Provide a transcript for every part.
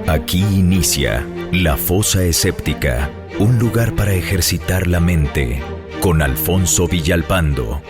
Aquí inicia La Fosa Escéptica, un lugar para ejercitar la mente, con Alfonso Villalpando.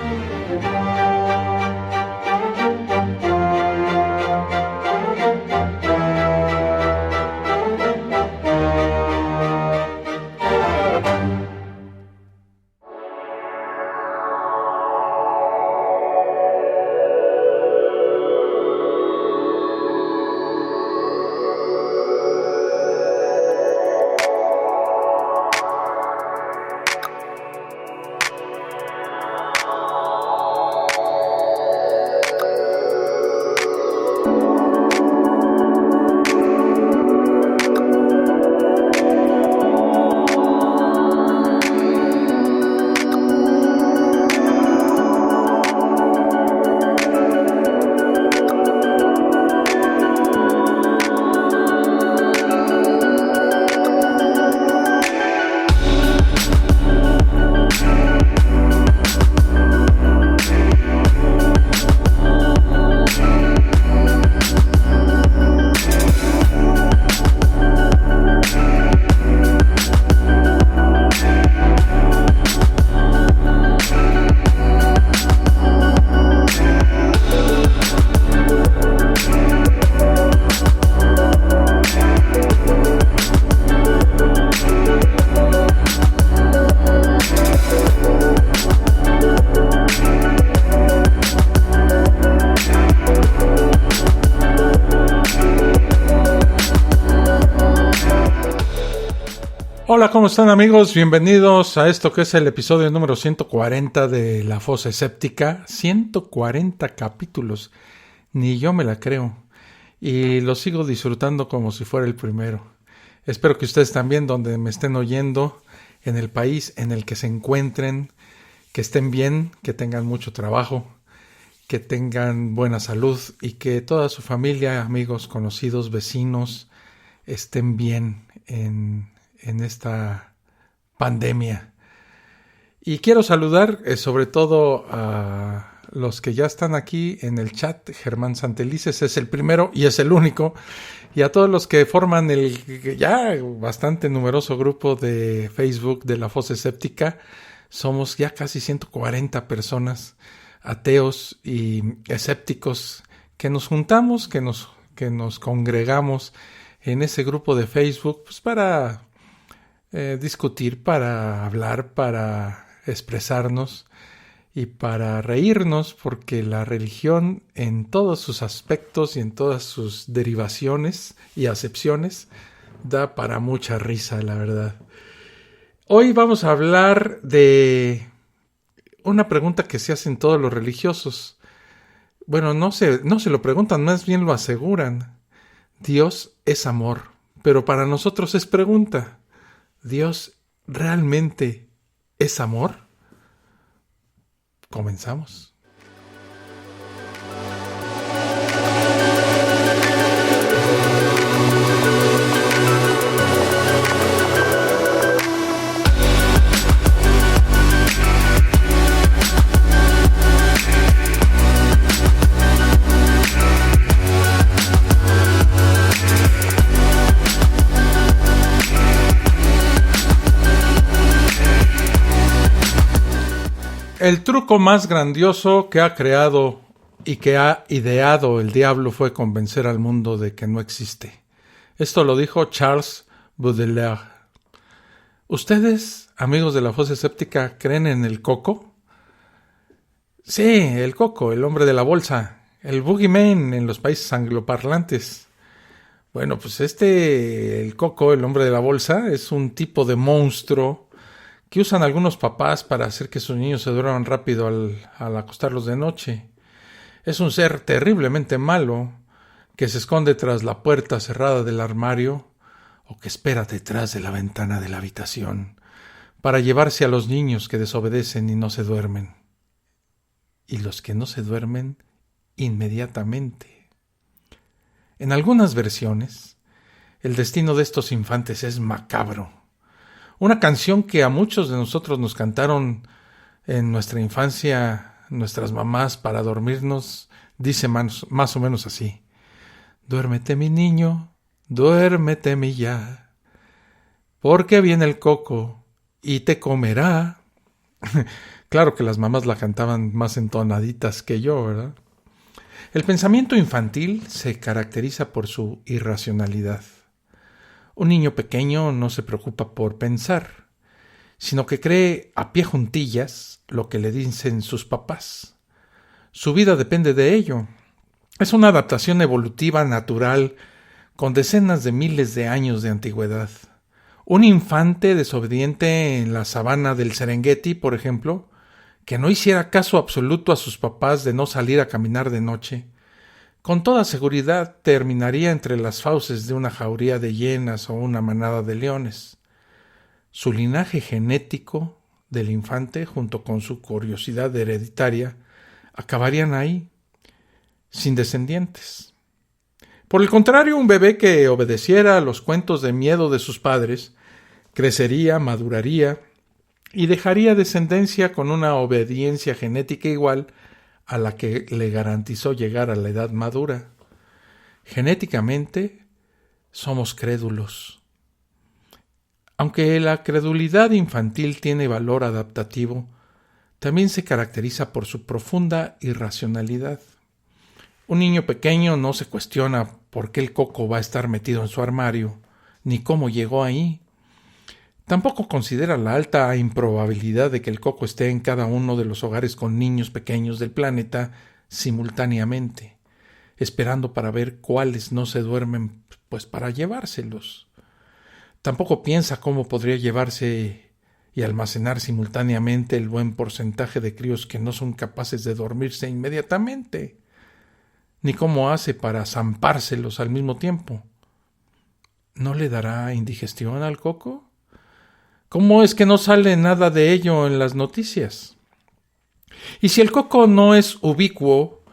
Hola, ¿cómo están amigos? Bienvenidos a esto que es el episodio número 140 de La Fosa Escéptica. 140 capítulos, ni yo me la creo. Y lo sigo disfrutando como si fuera el primero. Espero que ustedes también, donde me estén oyendo, en el país en el que se encuentren, que estén bien, que tengan mucho trabajo, que tengan buena salud y que toda su familia, amigos, conocidos, vecinos, estén bien en esta pandemia. Y quiero saludar sobre todo a los que ya están aquí en el chat. Germán Santelices es el primero y es el único, y a todos los que forman el ya bastante numeroso grupo de Facebook de La Fosa Escéptica. Somos ya casi 140 personas, ateos y escépticos, que nos juntamos, que nos congregamos en ese grupo de Facebook, pues para discutir, para hablar, para expresarnos y para reírnos, porque la religión en todos sus aspectos y en todas sus derivaciones y acepciones da para mucha risa, la verdad. Hoy vamos a hablar de una pregunta que se hacen todos los religiosos. Bueno, no se lo preguntan, más bien lo aseguran. Dios es amor, pero para nosotros es pregunta. ¿Dios realmente es amor? Comenzamos. El truco más grandioso que ha creado y que ha ideado el diablo fue convencer al mundo de que no existe. Esto lo dijo Charles Baudelaire. ¿Ustedes, amigos de La Fosa Escéptica, creen en el coco? Sí, el coco, el hombre de la bolsa, el boogeyman en los países angloparlantes. Bueno, pues el coco, el hombre de la bolsa, es un tipo de monstruo que usan algunos papás para hacer que sus niños se duerman rápido al acostarlos de noche. Es un ser terriblemente malo que se esconde tras la puerta cerrada del armario o que espera detrás de la ventana de la habitación para llevarse a los niños que desobedecen y no se duermen. Y los que no se duermen inmediatamente. En algunas versiones, el destino de estos infantes es macabro. Una canción que a muchos de nosotros nos cantaron en nuestra infancia, nuestras mamás, para dormirnos, dice más o menos así: duérmete mi niño, duérmete mi ya, porque viene el coco y te comerá. Claro que las mamás la cantaban más entonaditas que yo, ¿verdad? El pensamiento infantil se caracteriza por su irracionalidad. Un niño pequeño no se preocupa por pensar, sino que cree a pie juntillas lo que le dicen sus papás. Su vida depende de ello. Es una adaptación evolutiva natural con decenas de miles de años de antigüedad. Un infante desobediente en la sabana del Serengeti, por ejemplo, que no hiciera caso absoluto a sus papás de no salir a caminar de noche, con toda seguridad terminaría entre las fauces de una jauría de hienas o una manada de leones. Su linaje genético del infante, junto con su curiosidad hereditaria, acabarían ahí, sin descendientes. Por el contrario, un bebé que obedeciera a los cuentos de miedo de sus padres, crecería, maduraría y dejaría descendencia con una obediencia genética igual a la que le garantizó llegar a la edad madura. Genéticamente, somos crédulos. Aunque la credulidad infantil tiene valor adaptativo, también se caracteriza por su profunda irracionalidad. Un niño pequeño no se cuestiona por qué el coco va a estar metido en su armario, ni cómo llegó ahí. Tampoco considera la alta improbabilidad de que el coco esté en cada uno de los hogares con niños pequeños del planeta simultáneamente, esperando para ver cuáles no se duermen, pues para llevárselos. Tampoco piensa cómo podría llevarse y almacenar simultáneamente el buen porcentaje de críos que no son capaces de dormirse inmediatamente, ni cómo hace para zampárselos al mismo tiempo. ¿No le dará indigestión al coco? ¿Cómo es que no sale nada de ello en las noticias? Y si el coco no es ubicuo,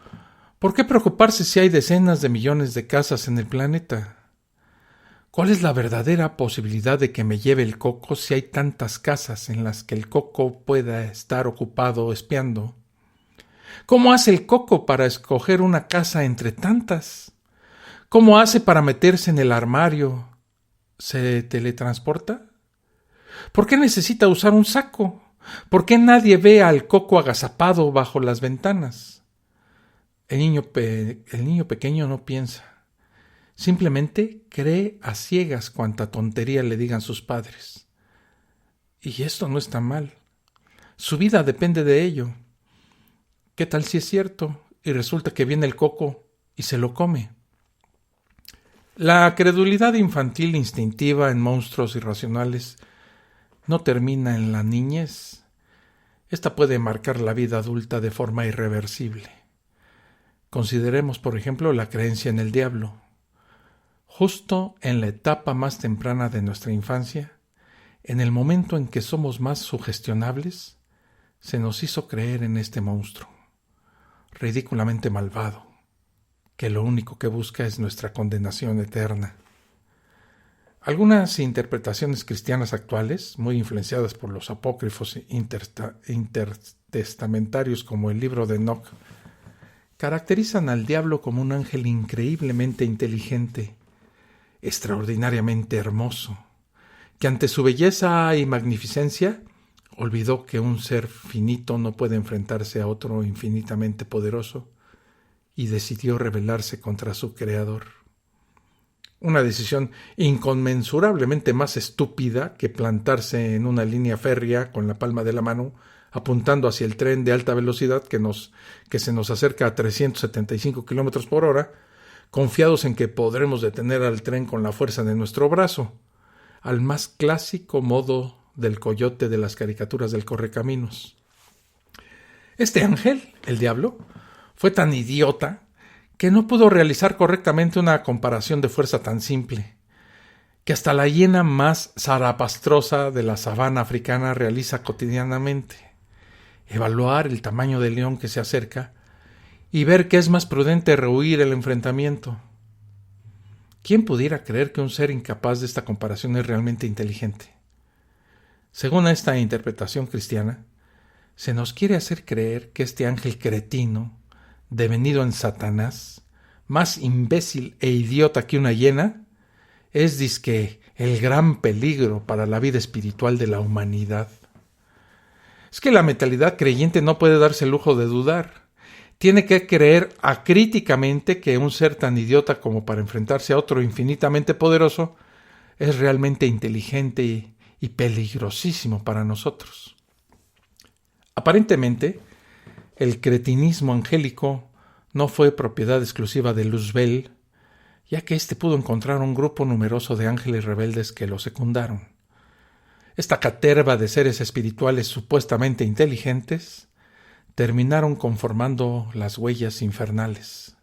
¿por qué preocuparse si hay decenas de millones de casas en el planeta? ¿Cuál es la verdadera posibilidad de que me lleve el coco si hay tantas casas en las que el coco pueda estar ocupado espiando? ¿Cómo hace el coco para escoger una casa entre tantas? ¿Cómo hace para meterse en el armario? ¿Se teletransporta? ¿Por qué necesita usar un saco? ¿Por qué nadie ve al coco agazapado bajo las ventanas? El niño pequeño no piensa. Simplemente cree a ciegas cuanta tontería le digan sus padres. Y esto no está mal. Su vida depende de ello. ¿Qué tal si es cierto y resulta que viene el coco y se lo come? La credulidad infantil instintiva en monstruos irracionales no termina en la niñez. Esta puede marcar la vida adulta de forma irreversible. Consideremos, por ejemplo, la creencia en el diablo. Justo en la etapa más temprana de nuestra infancia, en el momento en que somos más sugestionables, se nos hizo creer en este monstruo, ridículamente malvado, que lo único que busca es nuestra condenación eterna. Algunas interpretaciones cristianas actuales, muy influenciadas por los apócrifos intertestamentarios como el libro de Enoch, caracterizan al diablo como un ángel increíblemente inteligente, extraordinariamente hermoso, que ante su belleza y magnificencia olvidó que un ser finito no puede enfrentarse a otro infinitamente poderoso y decidió rebelarse contra su creador. Una decisión inconmensurablemente más estúpida que plantarse en una línea férrea con la palma de la mano, apuntando hacia el tren de alta velocidad que se nos acerca a 375 kilómetros por hora, confiados en que podremos detener al tren con la fuerza de nuestro brazo, al más clásico modo del coyote de las caricaturas del Correcaminos. Este ángel, el diablo, fue tan idiota que no pudo realizar correctamente una comparación de fuerza tan simple, que hasta la hiena más zarapastrosa de la sabana africana realiza cotidianamente: evaluar el tamaño del león que se acerca y ver que es más prudente rehuir el enfrentamiento. ¿Quién pudiera creer que un ser incapaz de esta comparación es realmente inteligente? Según esta interpretación cristiana, se nos quiere hacer creer que este ángel cretino, devenido en Satanás, más imbécil e idiota que una hiena, es dizque el gran peligro para la vida espiritual de la humanidad. Es que la mentalidad creyente no puede darse el lujo de dudar. Tiene que creer acríticamente que un ser tan idiota como para enfrentarse a otro infinitamente poderoso es realmente inteligente y peligrosísimo para nosotros. Aparentemente, el cretinismo angélico no fue propiedad exclusiva de Luzbel, ya que éste pudo encontrar un grupo numeroso de ángeles rebeldes que lo secundaron. Esta caterva de seres espirituales supuestamente inteligentes terminaron conformando las huellas infernales.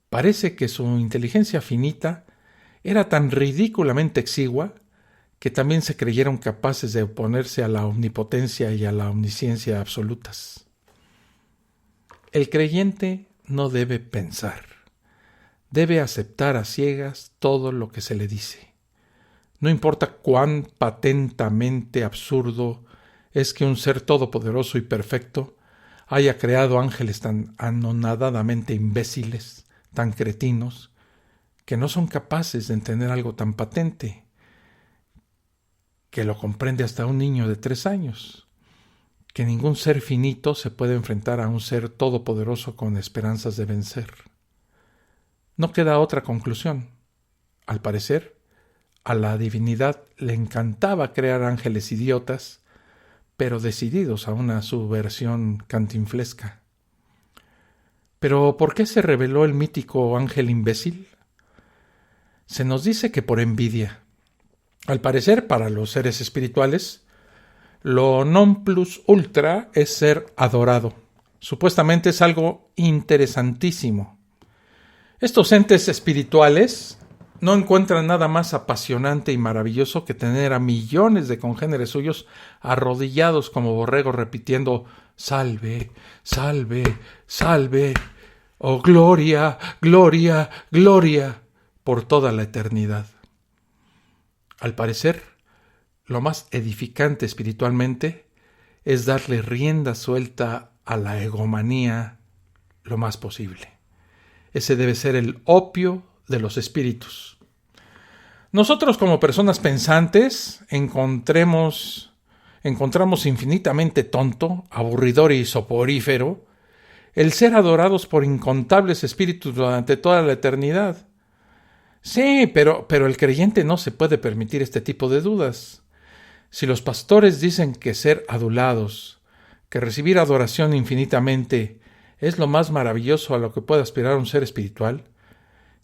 Parece que su inteligencia finita era tan ridículamente exigua que también se creyeron capaces de oponerse a la omnipotencia y a la omnisciencia absolutas. El creyente no debe pensar, debe aceptar a ciegas todo lo que se le dice. No importa cuán patentamente absurdo es que un ser todopoderoso y perfecto haya creado ángeles tan anonadadamente imbéciles, tan cretinos, que no son capaces de entender algo tan patente, que lo comprende hasta un niño de 3 años, que ningún ser finito se puede enfrentar a un ser todopoderoso con esperanzas de vencer. No queda otra conclusión. Al parecer, a la divinidad le encantaba crear ángeles idiotas, pero decididos a una subversión cantinflesca. ¿Pero por qué se reveló el mítico ángel imbécil? Se nos dice que por envidia. Al parecer, para los seres espirituales, lo non plus ultra es ser adorado. Supuestamente es algo interesantísimo. Estos entes espirituales no encuentran nada más apasionante y maravilloso que tener a millones de congéneres suyos arrodillados como borregos repitiendo «Salve, salve, salve», o «Gloria, gloria, gloria», por toda la eternidad. Al parecer, lo más edificante espiritualmente es darle rienda suelta a la egomanía lo más posible. Ese debe ser el opio de los espíritus. Nosotros como personas pensantes encontramos infinitamente tonto, aburridor y soporífero el ser adorados por incontables espíritus durante toda la eternidad. Sí, pero el creyente no se puede permitir este tipo de dudas. Si los pastores dicen que ser adulados, que recibir adoración infinitamente es lo más maravilloso a lo que puede aspirar un ser espiritual,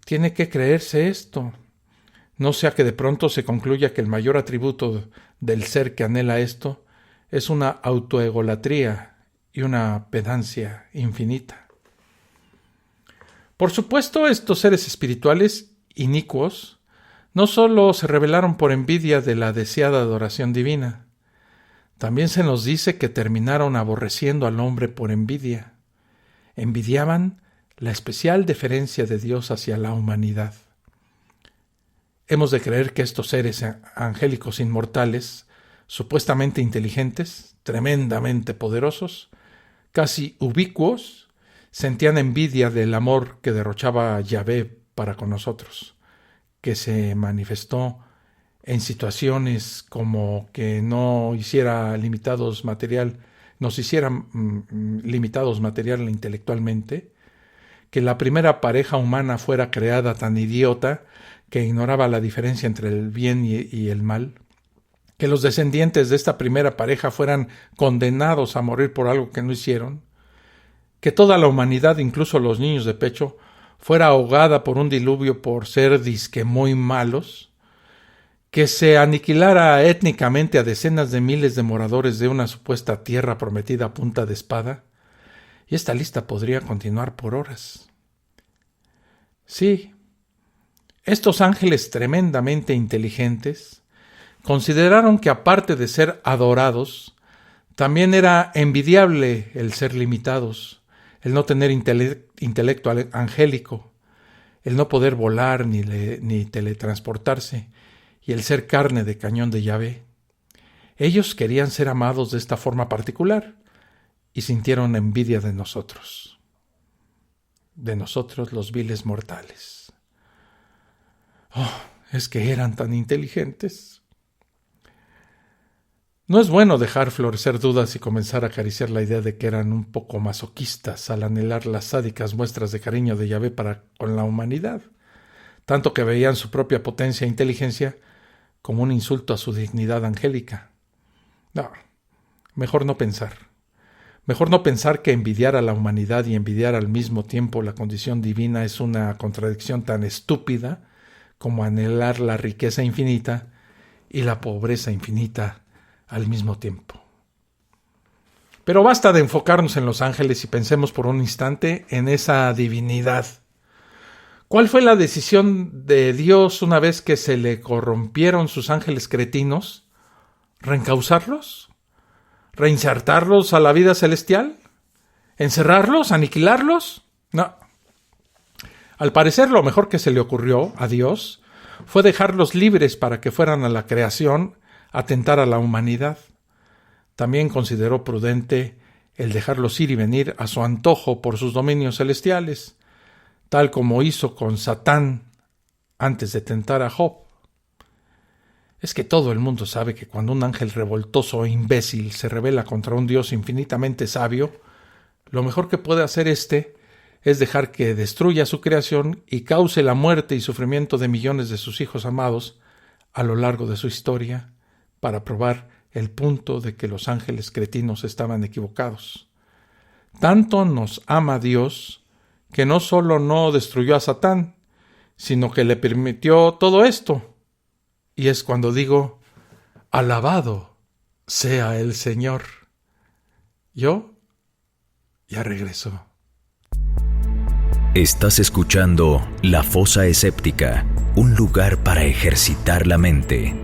tiene que creerse esto. No sea que de pronto se concluya que el mayor atributo del ser que anhela esto es una autoegolatría y una pedancia infinita. Por supuesto, estos seres espirituales inicuos no solo se rebelaron por envidia de la deseada adoración divina, también se nos dice que terminaron aborreciendo al hombre por envidia. Envidiaban la especial deferencia de Dios hacia la humanidad. Hemos de creer que estos seres angélicos inmortales, supuestamente inteligentes, tremendamente poderosos, casi ubicuos, sentían envidia del amor que derrochaba Yahvé para con nosotros, que se manifestó en situaciones como que nos hiciera limitados material e intelectualmente, que la primera pareja humana fuera creada tan idiota que ignoraba la diferencia entre el bien y el mal, que los descendientes de esta primera pareja fueran condenados a morir por algo que no hicieron, que toda la humanidad, incluso los niños de pecho, fuera ahogada por un diluvio por ser disque muy malos, que se aniquilara étnicamente a decenas de miles de moradores de una supuesta tierra prometida a punta de espada, y esta lista podría continuar por horas. Sí, estos ángeles tremendamente inteligentes consideraron que aparte de ser adorados, también era envidiable el ser limitados, el no tener intelecto angélico, el no poder volar ni teletransportarse, y el ser carne de cañón de Yahvé. Ellos querían ser amados de esta forma particular y sintieron envidia de nosotros los viles mortales. Oh, es que eran tan inteligentes. No es bueno dejar florecer dudas y comenzar a acariciar la idea de que eran un poco masoquistas al anhelar las sádicas muestras de cariño de Yahvé para con la humanidad, tanto que veían su propia potencia e inteligencia como un insulto a su dignidad angélica. No, mejor no pensar. Mejor no pensar que envidiar a la humanidad y envidiar al mismo tiempo la condición divina es una contradicción tan estúpida como anhelar la riqueza infinita y la pobreza infinita al mismo tiempo. Pero basta de enfocarnos en los ángeles y pensemos por un instante en esa divinidad. ¿Cuál fue la decisión de Dios una vez que se le corrompieron sus ángeles cretinos? ¿Reencauzarlos? ¿Reinsertarlos a la vida celestial? ¿Encerrarlos? ¿Aniquilarlos? No. Al parecer, lo mejor que se le ocurrió a Dios fue dejarlos libres para que fueran a la creación a tentar a la humanidad. También consideró prudente el dejarlos ir y venir a su antojo por sus dominios celestiales, tal como hizo con Satán antes de tentar a Job. Es que todo el mundo sabe que cuando un ángel revoltoso e imbécil se rebela contra un Dios infinitamente sabio, lo mejor que puede hacer es dejar que destruya su creación y cause la muerte y sufrimiento de millones de sus hijos amados a lo largo de su historia, para probar el punto de que los ángeles cretinos estaban equivocados. Tanto nos ama Dios que no solo no destruyó a Satán, sino que le permitió todo esto. Y es cuando digo, alabado sea el Señor. Yo ya regreso. Estás escuchando La Fosa Escéptica, un lugar para ejercitar la mente.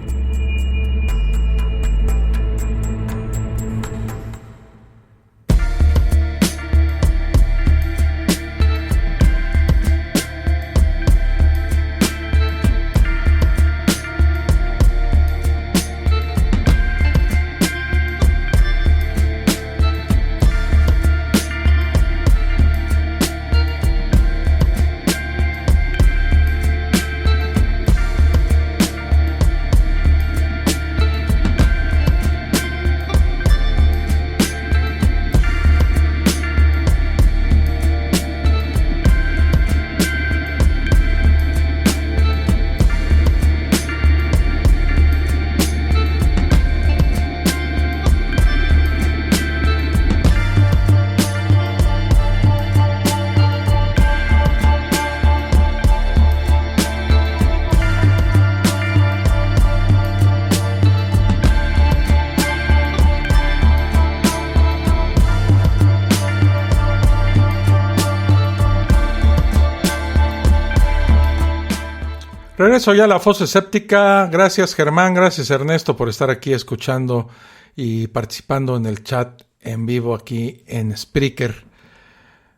Regreso ya a La Fosa Escéptica. Gracias Germán, gracias Ernesto por estar aquí escuchando y participando en el chat en vivo aquí en Spreaker.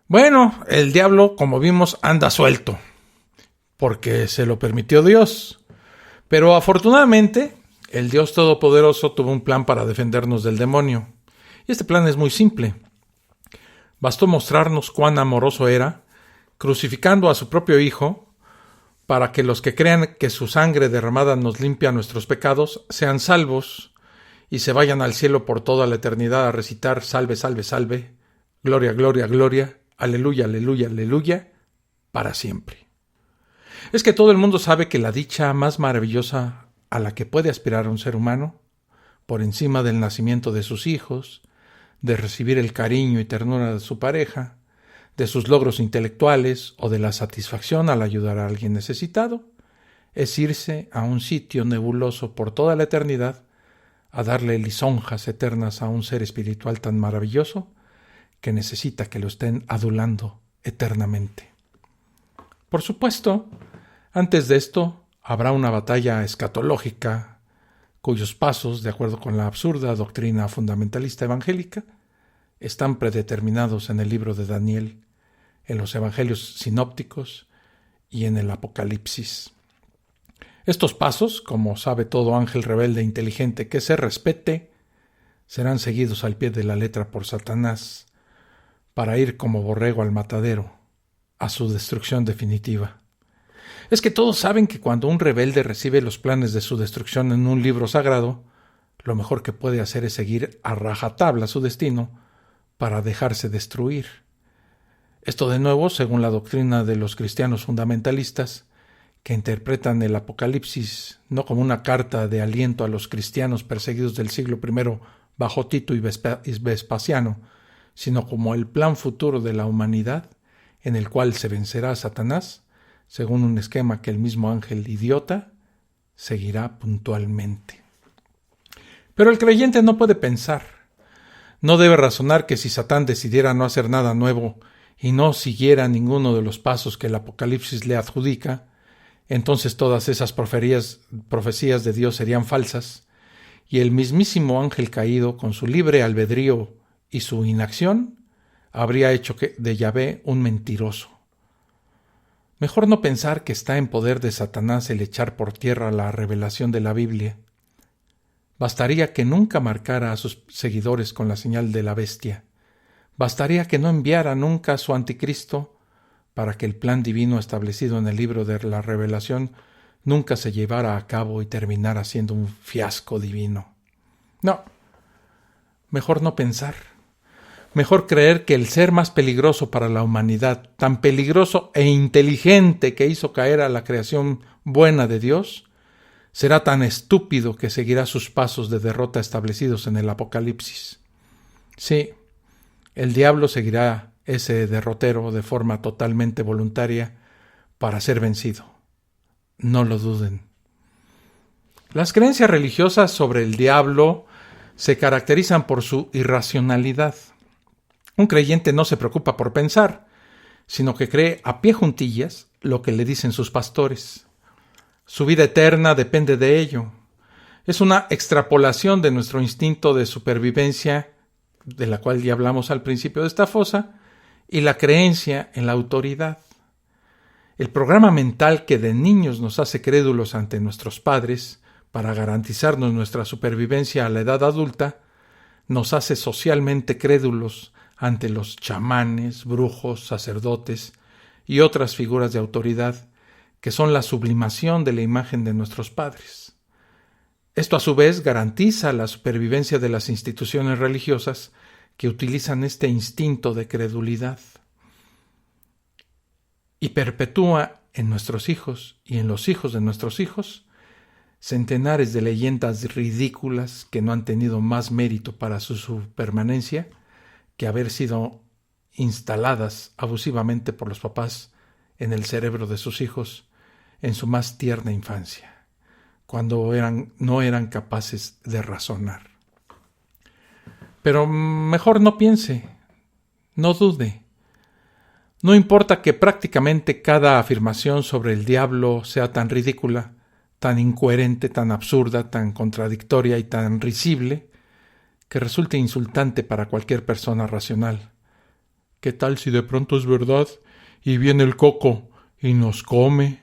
Bueno, el diablo, como vimos, anda suelto, porque se lo permitió Dios. Pero afortunadamente, el Dios Todopoderoso tuvo un plan para defendernos del demonio. Y este plan es muy simple. Bastó mostrarnos cuán amoroso era, crucificando a su propio Hijo, para que los que crean que su sangre derramada nos limpia nuestros pecados sean salvos y se vayan al cielo por toda la eternidad a recitar salve, salve, salve, gloria, gloria, gloria, aleluya, aleluya, aleluya, para siempre. Es que todo el mundo sabe que la dicha más maravillosa a la que puede aspirar un ser humano, por encima del nacimiento de sus hijos, de recibir el cariño y ternura de su pareja, de sus logros intelectuales o de la satisfacción al ayudar a alguien necesitado, es irse a un sitio nebuloso por toda la eternidad a darle lisonjas eternas a un ser espiritual tan maravilloso que necesita que lo estén adulando eternamente. Por supuesto, antes de esto habrá una batalla escatológica cuyos pasos, de acuerdo con la absurda doctrina fundamentalista evangélica, están predeterminados en el libro de Daniel, en los evangelios sinópticos y en el Apocalipsis. Estos pasos, como sabe todo ángel rebelde e inteligente que se respete, serán seguidos al pie de la letra por Satanás para ir como borrego al matadero, a su destrucción definitiva. es que todos saben que cuando un rebelde recibe los planes de su destrucción en un libro sagrado, lo mejor que puede hacer es seguir a rajatabla su destino para dejarse destruir. Esto de nuevo, según la doctrina de los cristianos fundamentalistas, que interpretan el Apocalipsis no como una carta de aliento a los cristianos perseguidos del siglo I bajo Tito y Vespasiano, sino como el plan futuro de la humanidad, en el cual se vencerá a Satanás, según un esquema que el mismo ángel idiota seguirá puntualmente. Pero el creyente no puede pensar, no debe razonar que si Satán decidiera no hacer nada nuevo y no siguiera ninguno de los pasos que el Apocalipsis le adjudica, entonces todas esas profecías de Dios serían falsas, y el mismísimo ángel caído, con su libre albedrío y su inacción, habría hecho de Yahvé un mentiroso. Mejor no pensar que está en poder de Satanás el echar por tierra la revelación de la Biblia. Bastaría que nunca marcara a sus seguidores con la señal de la bestia. Bastaría que no enviara nunca a su anticristo para que el plan divino establecido en el libro de la Revelación nunca se llevara a cabo y terminara siendo un fiasco divino. No, mejor no pensar. Mejor creer que el ser más peligroso para la humanidad, tan peligroso e inteligente que hizo caer a la creación buena de Dios, será tan estúpido que seguirá sus pasos de derrota establecidos en el Apocalipsis. Sí, el diablo seguirá ese derrotero de forma totalmente voluntaria para ser vencido. No lo duden. Las creencias religiosas sobre el diablo se caracterizan por su irracionalidad. Un creyente no se preocupa por pensar, sino que cree a pie juntillas lo que le dicen sus pastores. Su vida eterna depende de ello. Es una extrapolación de nuestro instinto de supervivencia, de la cual ya hablamos al principio de esta fosa, y la creencia en la autoridad. El programa mental que de niños nos hace crédulos ante nuestros padres para garantizarnos nuestra supervivencia a la edad adulta, nos hace socialmente crédulos ante los chamanes, brujos, sacerdotes y otras figuras de autoridad que son la sublimación de la imagen de nuestros padres. Esto a su vez garantiza la supervivencia de las instituciones religiosas que utilizan este instinto de credulidad y perpetúa en nuestros hijos y en los hijos de nuestros hijos centenares de leyendas ridículas que no han tenido más mérito para su permanencia que haber sido instaladas abusivamente por los papás en el cerebro de sus hijos en su más tierna infancia, cuando no eran capaces de razonar. Pero mejor no piense, no dude. No importa que prácticamente cada afirmación sobre el diablo sea tan ridícula, tan incoherente, tan absurda, tan contradictoria y tan risible, que resulte insultante para cualquier persona racional. ¿Qué tal si de pronto es verdad y viene el coco y nos come?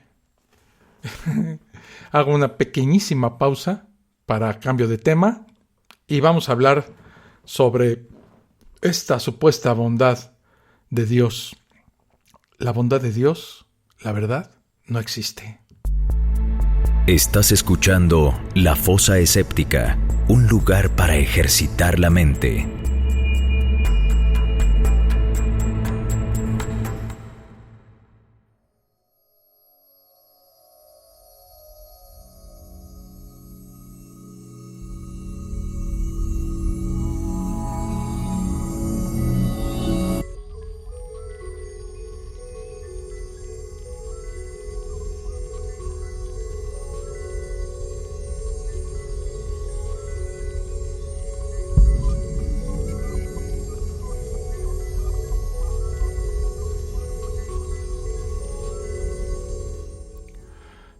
Hago una pequeñísima pausa para cambio de tema y vamos a hablar sobre esta supuesta bondad de Dios. La bondad de Dios, la verdad, no existe. Estás escuchando La Fosa Escéptica, un lugar para ejercitar la mente.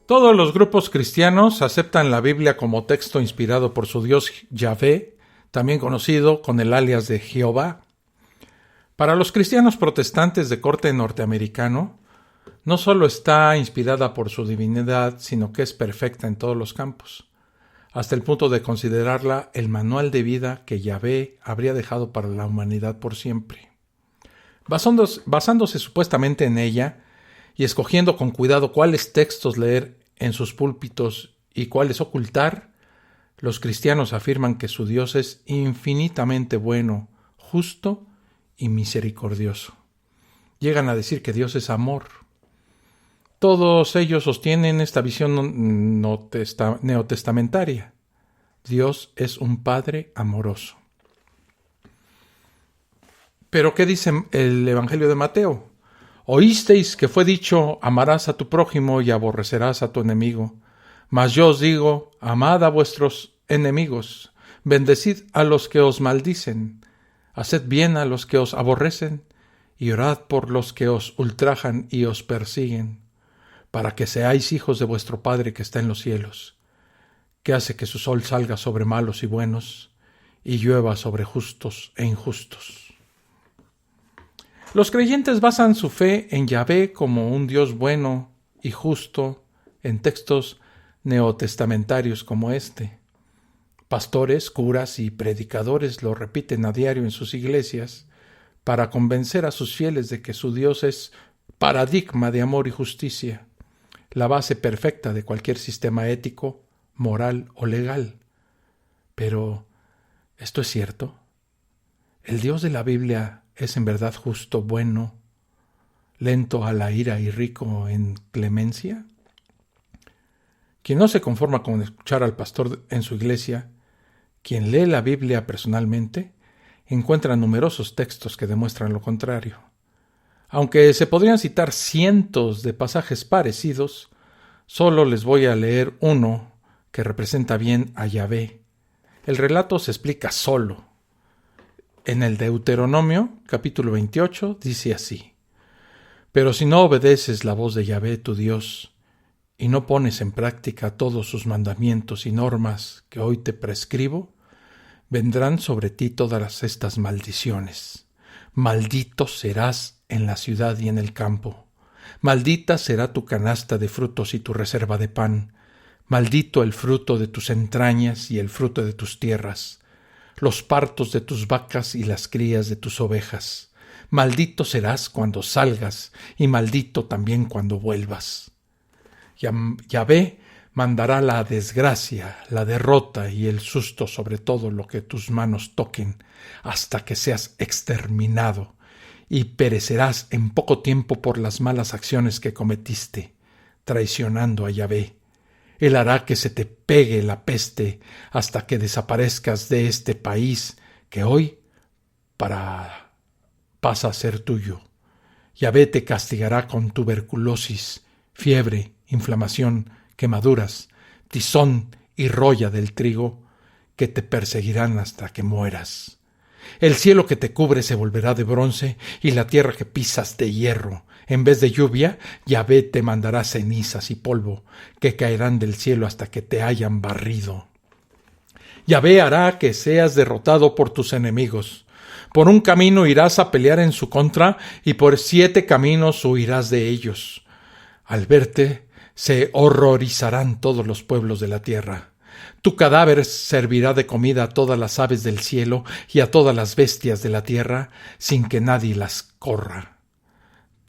Todos los grupos cristianos aceptan la Biblia como texto inspirado por su Dios Yahvé, también conocido con el alias de Jehová. Para los cristianos protestantes de corte norteamericano, no solo está inspirada por su divinidad, sino que es perfecta en todos los campos, hasta el punto de considerarla el manual de vida que Yahvé habría dejado para la humanidad por siempre. Basándose supuestamente en ella, y escogiendo con cuidado cuáles textos leer en sus púlpitos y cuáles ocultar, los cristianos afirman que su Dios es infinitamente bueno, justo y misericordioso. Llegan a decir que Dios es amor. Todos ellos sostienen esta visión neotestamentaria. Dios es un Padre amoroso. Pero ¿qué dice el Evangelio de Mateo? Oísteis que fue dicho, amarás a tu prójimo y aborrecerás a tu enemigo. Mas yo os digo, amad a vuestros enemigos, bendecid a los que os maldicen, haced bien a los que os aborrecen, y orad por los que os ultrajan y os persiguen, para que seáis hijos de vuestro Padre que está en los cielos, que hace que su sol salga sobre malos y buenos, y llueva sobre justos e injustos. Los creyentes basan su fe en Yahvé como un Dios bueno y justo en textos neotestamentarios como este. Pastores, curas y predicadores lo repiten a diario en sus iglesias para convencer a sus fieles de que su Dios es paradigma de amor y justicia, la base perfecta de cualquier sistema ético, moral o legal. Pero, ¿esto es cierto? ¿El Dios de la Biblia es en verdad justo, bueno, lento a la ira y rico en clemencia? Quien no se conforma con escuchar al pastor en su iglesia, quien lee la Biblia personalmente, encuentra numerosos textos que demuestran lo contrario. Aunque se podrían citar cientos de pasajes parecidos, solo les voy a leer uno que representa bien a Yahvé. El relato se explica solo. En el Deuteronomio, capítulo 28, dice así: Pero si no obedeces la voz de Yahvé tu Dios, y no pones en práctica todos sus mandamientos y normas que hoy te prescribo, vendrán sobre ti todas estas maldiciones. Maldito serás en la ciudad y en el campo. Maldita será tu canasta de frutos y tu reserva de pan. Maldito el fruto de tus entrañas y el fruto de tus tierras, los partos de tus vacas y las crías de tus ovejas. Maldito serás cuando salgas y maldito también cuando vuelvas. Yahvé mandará la desgracia, la derrota y el susto sobre todo lo que tus manos toquen, hasta que seas exterminado, y perecerás en poco tiempo por las malas acciones que cometiste, traicionando a Yahvé. Él hará que se te pegue la peste hasta que desaparezcas de este país que hoy pasa a ser tuyo. Yahvé te castigará con tuberculosis, fiebre, inflamación, quemaduras, tizón y roya del trigo que te perseguirán hasta que mueras. El cielo que te cubre se volverá de bronce y la tierra que pisas de hierro. En vez de lluvia, Yahvé te mandará cenizas y polvo que caerán del cielo hasta que te hayan barrido. Yahvé hará que seas derrotado por tus enemigos. Por un camino irás a pelear en su contra y por 7 caminos huirás de ellos. Al verte, se horrorizarán todos los pueblos de la tierra. Tu cadáver servirá de comida a todas las aves del cielo y a todas las bestias de la tierra, sin que nadie las corra.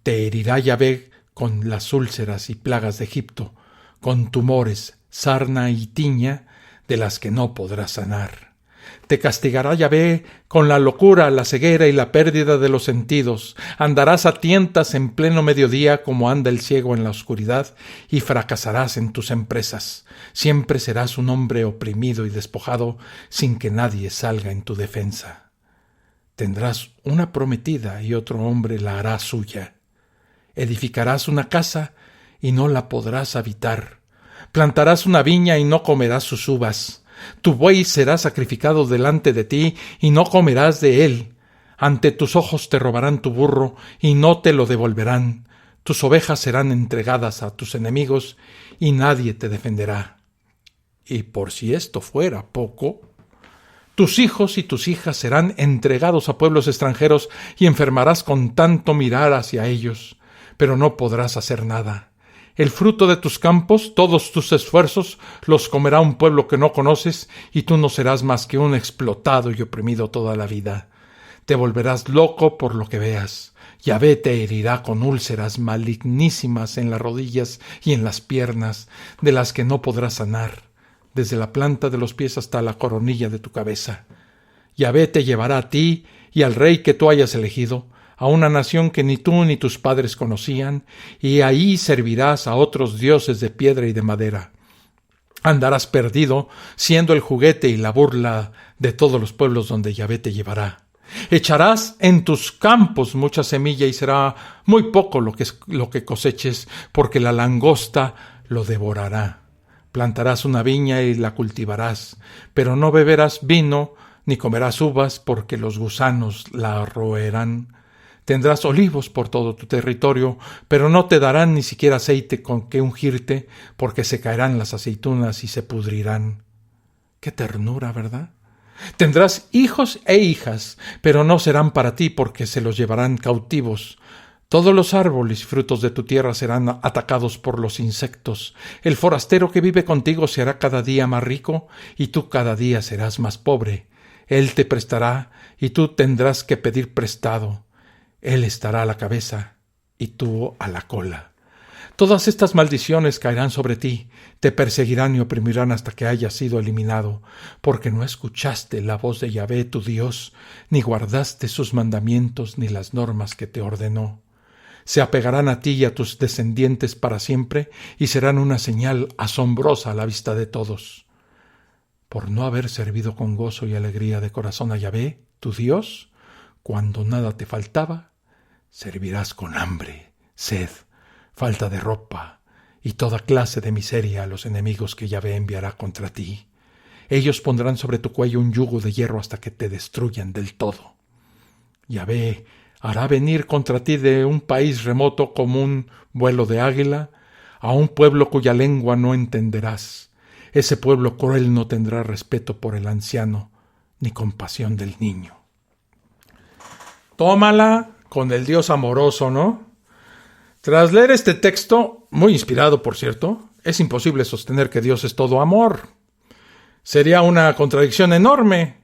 Te herirá Yahvé con las úlceras y plagas de Egipto, con tumores, sarna y tiña, de las que no podrás sanar. Te castigará Yahvé con la locura, la ceguera y la pérdida de los sentidos. Andarás a tientas en pleno mediodía como anda el ciego en la oscuridad y fracasarás en tus empresas. Siempre serás un hombre oprimido y despojado sin que nadie salga en tu defensa. Tendrás una prometida y otro hombre la hará suya. Edificarás una casa y no la podrás habitar. Plantarás una viña y no comerás sus uvas. Tu buey será sacrificado delante de ti y no comerás de él. Ante tus ojos te robarán tu burro y no te lo devolverán. Tus ovejas serán entregadas a tus enemigos y nadie te defenderá. Y por si esto fuera poco, tus hijos y tus hijas serán entregados a pueblos extranjeros y enfermarás con tanto mirar hacia ellos, pero no podrás hacer nada. El fruto de tus campos, todos tus esfuerzos, los comerá un pueblo que no conoces, y tú no serás más que un explotado y oprimido toda la vida. Te volverás loco por lo que veas. Yahvé te herirá con úlceras malignísimas en las rodillas y en las piernas, de las que no podrás sanar, desde la planta de los pies hasta la coronilla de tu cabeza. Yahvé te llevará a ti y al rey que tú hayas elegido, a una nación que ni tú ni tus padres conocían, y ahí servirás a otros dioses de piedra y de madera. Andarás perdido, siendo el juguete y la burla de todos los pueblos donde Yahvé te llevará. Echarás en tus campos mucha semilla y será muy poco lo que coseches, porque la langosta lo devorará. Plantarás una viña y la cultivarás, pero no beberás vino ni comerás uvas, porque los gusanos la roerán. Tendrás olivos por todo tu territorio, pero no te darán ni siquiera aceite con que ungirte, porque se caerán las aceitunas y se pudrirán. ¡Qué ternura!, ¿verdad? Tendrás hijos e hijas, pero no serán para ti, porque se los llevarán cautivos. Todos los árboles y frutos de tu tierra serán atacados por los insectos. El forastero que vive contigo se hará cada día más rico, y tú cada día serás más pobre. Él te prestará, y tú tendrás que pedir prestado. Él estará a la cabeza, y tú a la cola. Todas estas maldiciones caerán sobre ti, te perseguirán y oprimirán hasta que hayas sido eliminado, porque no escuchaste la voz de Yahvé tu Dios, ni guardaste sus mandamientos ni las normas que te ordenó. Se apegarán a ti y a tus descendientes para siempre, y serán una señal asombrosa a la vista de todos. Por no haber servido con gozo y alegría de corazón a Yahvé, tu Dios, cuando nada te faltaba, servirás con hambre, sed, falta de ropa y toda clase de miseria a los enemigos que Yahvé enviará contra ti. Ellos pondrán sobre tu cuello un yugo de hierro hasta que te destruyan del todo. Yahvé hará venir contra ti de un país remoto como un vuelo de águila a un pueblo cuya lengua no entenderás. Ese pueblo cruel no tendrá respeto por el anciano ni compasión del niño. Tómala con el Dios amoroso, ¿no? Tras leer este texto, muy inspirado por cierto, es imposible sostener que Dios es todo amor. Sería una contradicción enorme.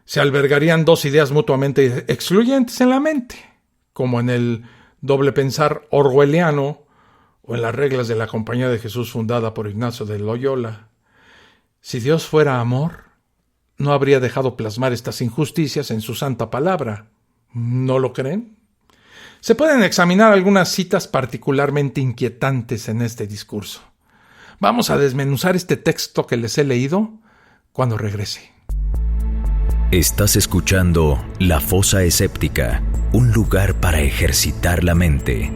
Se albergarían dos ideas mutuamente excluyentes en la mente, como en el doble pensar orwelliano o en las reglas de la Compañía de Jesús fundada por Ignacio de Loyola. Si Dios fuera amor, no habría dejado plasmar estas injusticias en su santa palabra. ¿No lo creen? Se pueden examinar algunas citas particularmente inquietantes en este discurso. Vamos a desmenuzar este texto que les he leído cuando regrese. Estás escuchando La Fosa Escéptica, un lugar para ejercitar la mente.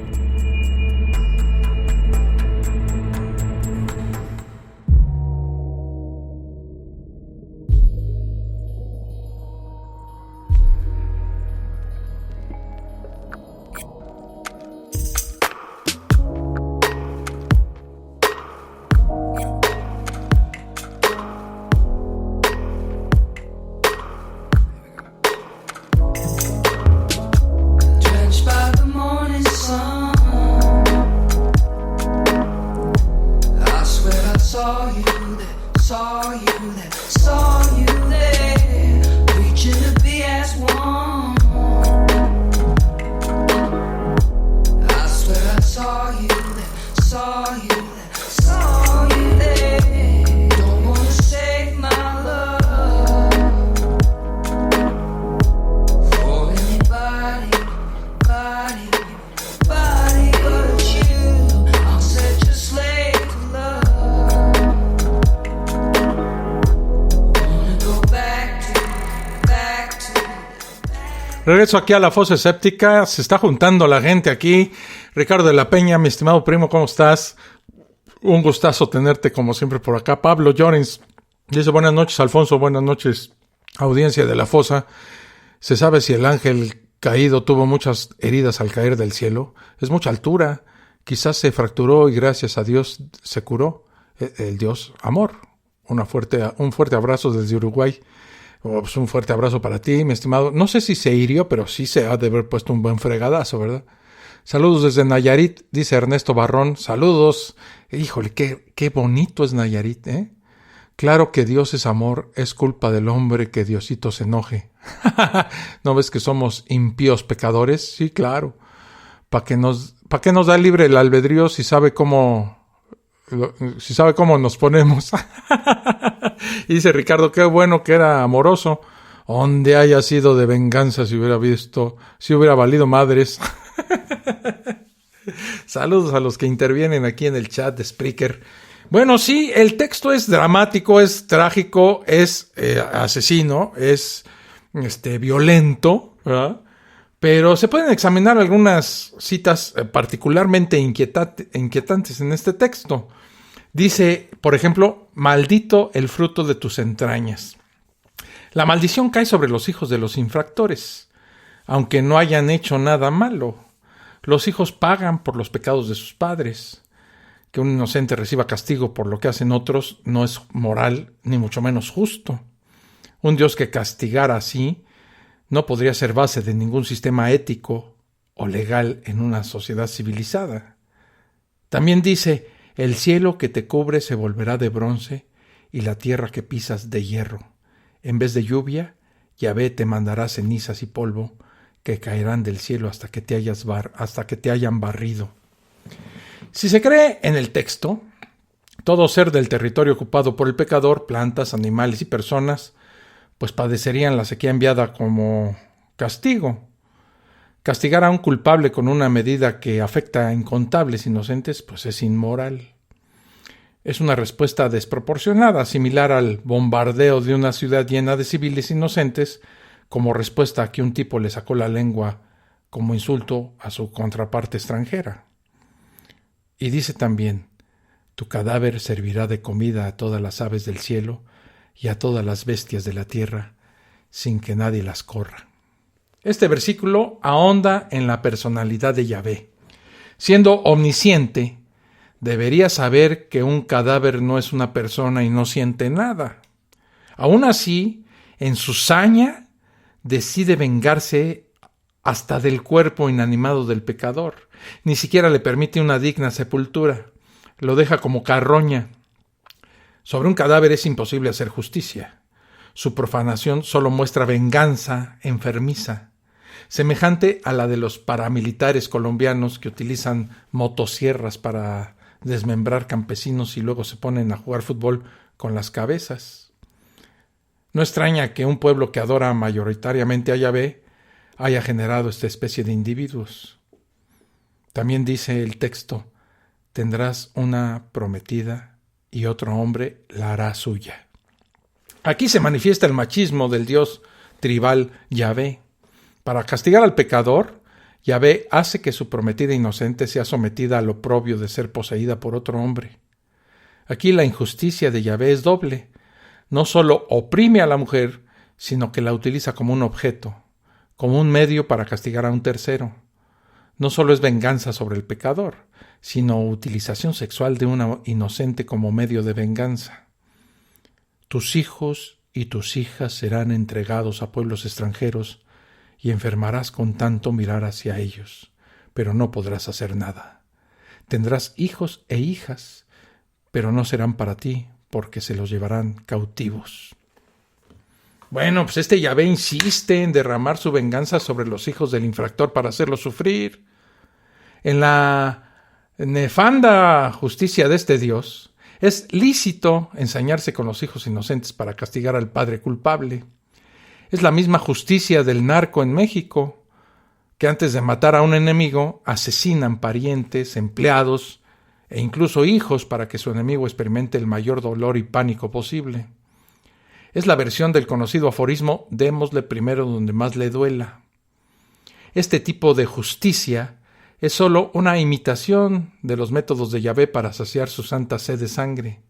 Regreso aquí a La Fosa Escéptica. Se está juntando la gente aquí. Ricardo de la Peña, mi estimado primo, ¿cómo estás? Un gustazo tenerte como siempre por acá. Pablo Llorens dice: buenas noches, Alfonso, buenas noches, audiencia de La Fosa. ¿Se sabe si el ángel caído tuvo muchas heridas al caer del cielo? Es mucha altura. Quizás se fracturó y gracias a Dios se curó. El Dios amor. Un fuerte abrazo desde Uruguay. Pues un fuerte abrazo para ti, mi estimado. No sé si se hirió, pero sí se ha de haber puesto un buen fregadazo, ¿verdad? Saludos desde Nayarit, dice Ernesto Barrón. Saludos. Híjole, qué bonito es Nayarit, ¿eh? Claro que Dios es amor, es culpa del hombre que Diosito se enoje. ¿No ves que somos impíos pecadores? Sí, claro. ¿Para qué nos da libre el albedrío si sabe cómo nos ponemos? Y dice Ricardo, qué bueno que era amoroso. Donde haya sido de venganza si hubiera valido madres. Saludos a los que intervienen aquí en el chat de Spreaker. Bueno, sí, el texto es dramático, es trágico, es asesino, es violento, ¿verdad? Pero se pueden examinar algunas citas particularmente inquietantes en este texto. Dice, por ejemplo, maldito el fruto de tus entrañas. La maldición cae sobre los hijos de los infractores, aunque no hayan hecho nada malo. Los hijos pagan por los pecados de sus padres. Que un inocente reciba castigo por lo que hacen otros no es moral ni mucho menos justo. Un Dios que castigara así no podría ser base de ningún sistema ético o legal en una sociedad civilizada. También dice, el cielo que te cubre se volverá de bronce y la tierra que pisas de hierro. En vez de lluvia, Yahvé te mandará cenizas y polvo que caerán del cielo hasta que te hayan barrido. Si se cree en el texto, todo ser del territorio ocupado por el pecador, plantas, animales y personas, pues padecerían la sequía enviada como castigo. Castigar a un culpable con una medida que afecta a incontables inocentes, pues es inmoral. Es una respuesta desproporcionada, similar al bombardeo de una ciudad llena de civiles inocentes, como respuesta a que un tipo le sacó la lengua como insulto a su contraparte extranjera. Y dice también, tu cadáver servirá de comida a todas las aves del cielo y a todas las bestias de la tierra, sin que nadie las corra. Este versículo ahonda en la personalidad de Yahvé. Siendo omnisciente, debería saber que un cadáver no es una persona y no siente nada. Aún así, en su saña, decide vengarse hasta del cuerpo inanimado del pecador. Ni siquiera le permite una digna sepultura. Lo deja como carroña. Sobre un cadáver es imposible hacer justicia. Su profanación solo muestra venganza enfermiza, semejante a la de los paramilitares colombianos que utilizan motosierras para desmembrar campesinos y luego se ponen a jugar fútbol con las cabezas. No extraña que un pueblo que adora mayoritariamente a Yahvé haya generado esta especie de individuos. También dice el texto, tendrás una prometida y otro hombre la hará suya. Aquí se manifiesta el machismo del dios tribal Yahvé. Para castigar al pecador, Yahvé hace que su prometida inocente sea sometida al oprobio de ser poseída por otro hombre. Aquí la injusticia de Yahvé es doble. No solo oprime a la mujer, sino que la utiliza como un objeto, como un medio para castigar a un tercero. No solo es venganza sobre el pecador, sino utilización sexual de una inocente como medio de venganza. Tus hijos y tus hijas serán entregados a pueblos extranjeros y enfermarás con tanto mirar hacia ellos, pero no podrás hacer nada. Tendrás hijos e hijas, pero no serán para ti, porque se los llevarán cautivos. Bueno, pues este Yahvé insiste en derramar su venganza sobre los hijos del infractor para hacerlos sufrir. En la nefanda justicia de este Dios, es lícito ensañarse con los hijos inocentes para castigar al padre culpable. Es la misma justicia del narco en México, que antes de matar a un enemigo, asesinan parientes, empleados e incluso hijos para que su enemigo experimente el mayor dolor y pánico posible. Es la versión del conocido aforismo, démosle primero donde más le duela. Este tipo de justicia es solo una imitación de los métodos de Yahvé para saciar su santa sed de sangre.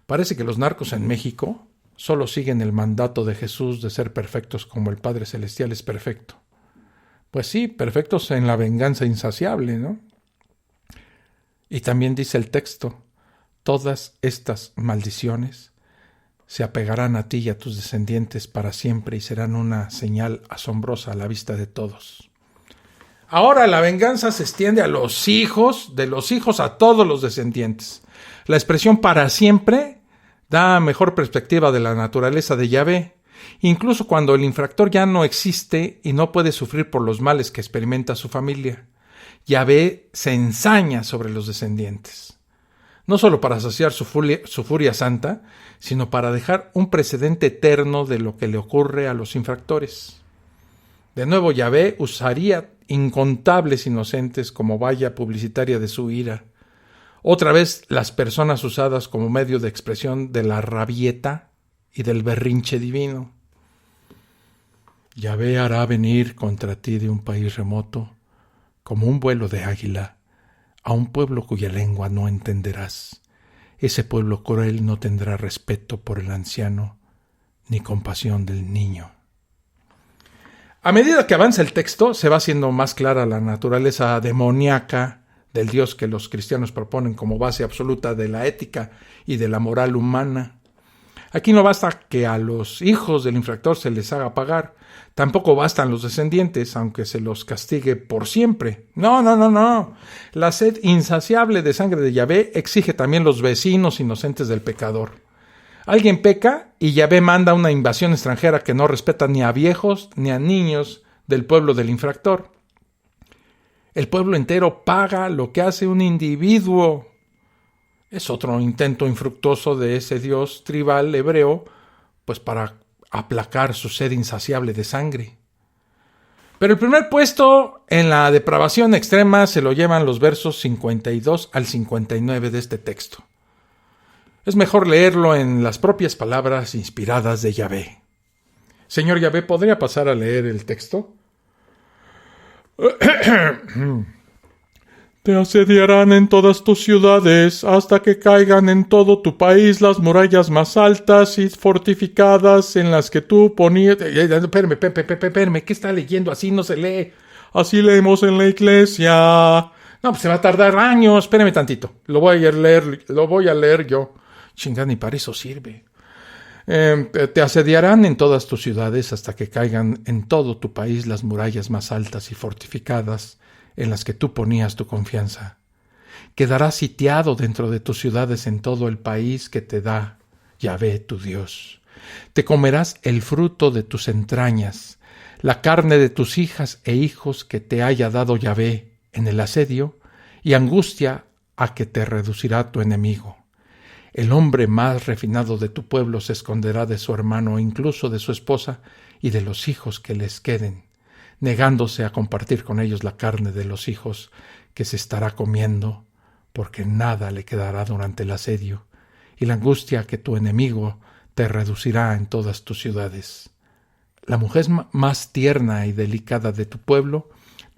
Parece que los narcos en México solo siguen el mandato de Jesús de ser perfectos como el Padre Celestial es perfecto. Pues sí, perfectos en la venganza insaciable, ¿no? Y también dice el texto, todas estas maldiciones se apegarán a ti y a tus descendientes para siempre y serán una señal asombrosa a la vista de todos. Ahora la venganza se extiende a los hijos, de los hijos a todos los descendientes. La expresión para siempre Da mejor perspectiva de la naturaleza de Yahvé, incluso cuando el infractor ya no existe y no puede sufrir por los males que experimenta su familia. Yahvé se ensaña sobre los descendientes, no solo para saciar su furia santa, sino para dejar un precedente eterno de lo que le ocurre a los infractores. De nuevo, Yahvé usaría incontables inocentes como valla publicitaria de su ira. Otra vez, las personas usadas como medio de expresión de la rabieta y del berrinche divino. Yahvé hará venir contra ti de un país remoto, como un vuelo de águila, a un pueblo cuya lengua no entenderás. Ese pueblo cruel no tendrá respeto por el anciano, ni compasión del niño. A medida que avanza el texto, se va haciendo más clara la naturaleza demoníaca del Dios que los cristianos proponen como base absoluta de la ética y de la moral humana. Aquí no basta que a los hijos del infractor se les haga pagar, tampoco bastan los descendientes, aunque se los castigue por siempre. No. La sed insaciable de sangre de Yahvé exige también los vecinos inocentes del pecador. Alguien peca y Yahvé manda una invasión extranjera que no respeta ni a viejos ni a niños del pueblo del infractor. El pueblo entero paga lo que hace un individuo. Es otro intento infructuoso de ese Dios tribal hebreo, pues para aplacar su sed insaciable de sangre. Pero el primer puesto en la depravación extrema se lo llevan los versos 52 al 59 de este texto. Es mejor leerlo en las propias palabras inspiradas de Yahvé. Señor Yahvé, ¿podría pasar a leer el texto? Te asediarán en todas tus ciudades hasta que caigan en todo tu país las murallas más altas y fortificadas en las que tú ponías... Espérame, ¿qué está leyendo? Así no se lee. Así leemos en la iglesia. No, pues se va a tardar años. Espérame tantito. Lo voy a leer yo. Chingada, ni para eso sirve. Te asediarán en todas tus ciudades hasta que caigan en todo tu país las murallas más altas y fortificadas en las que tú ponías tu confianza. Quedarás sitiado dentro de tus ciudades en todo el país que te da Yahvé tu Dios. Te comerás el fruto de tus entrañas, la carne de tus hijas e hijos que te haya dado Yahvé en el asedio, y angustia a que te reducirá tu enemigo. El hombre más refinado de tu pueblo se esconderá de su hermano, incluso de su esposa y de los hijos que les queden, negándose a compartir con ellos la carne de los hijos que se estará comiendo, porque nada le quedará durante el asedio, y la angustia que tu enemigo te reducirá en todas tus ciudades. La mujer más tierna y delicada de tu pueblo,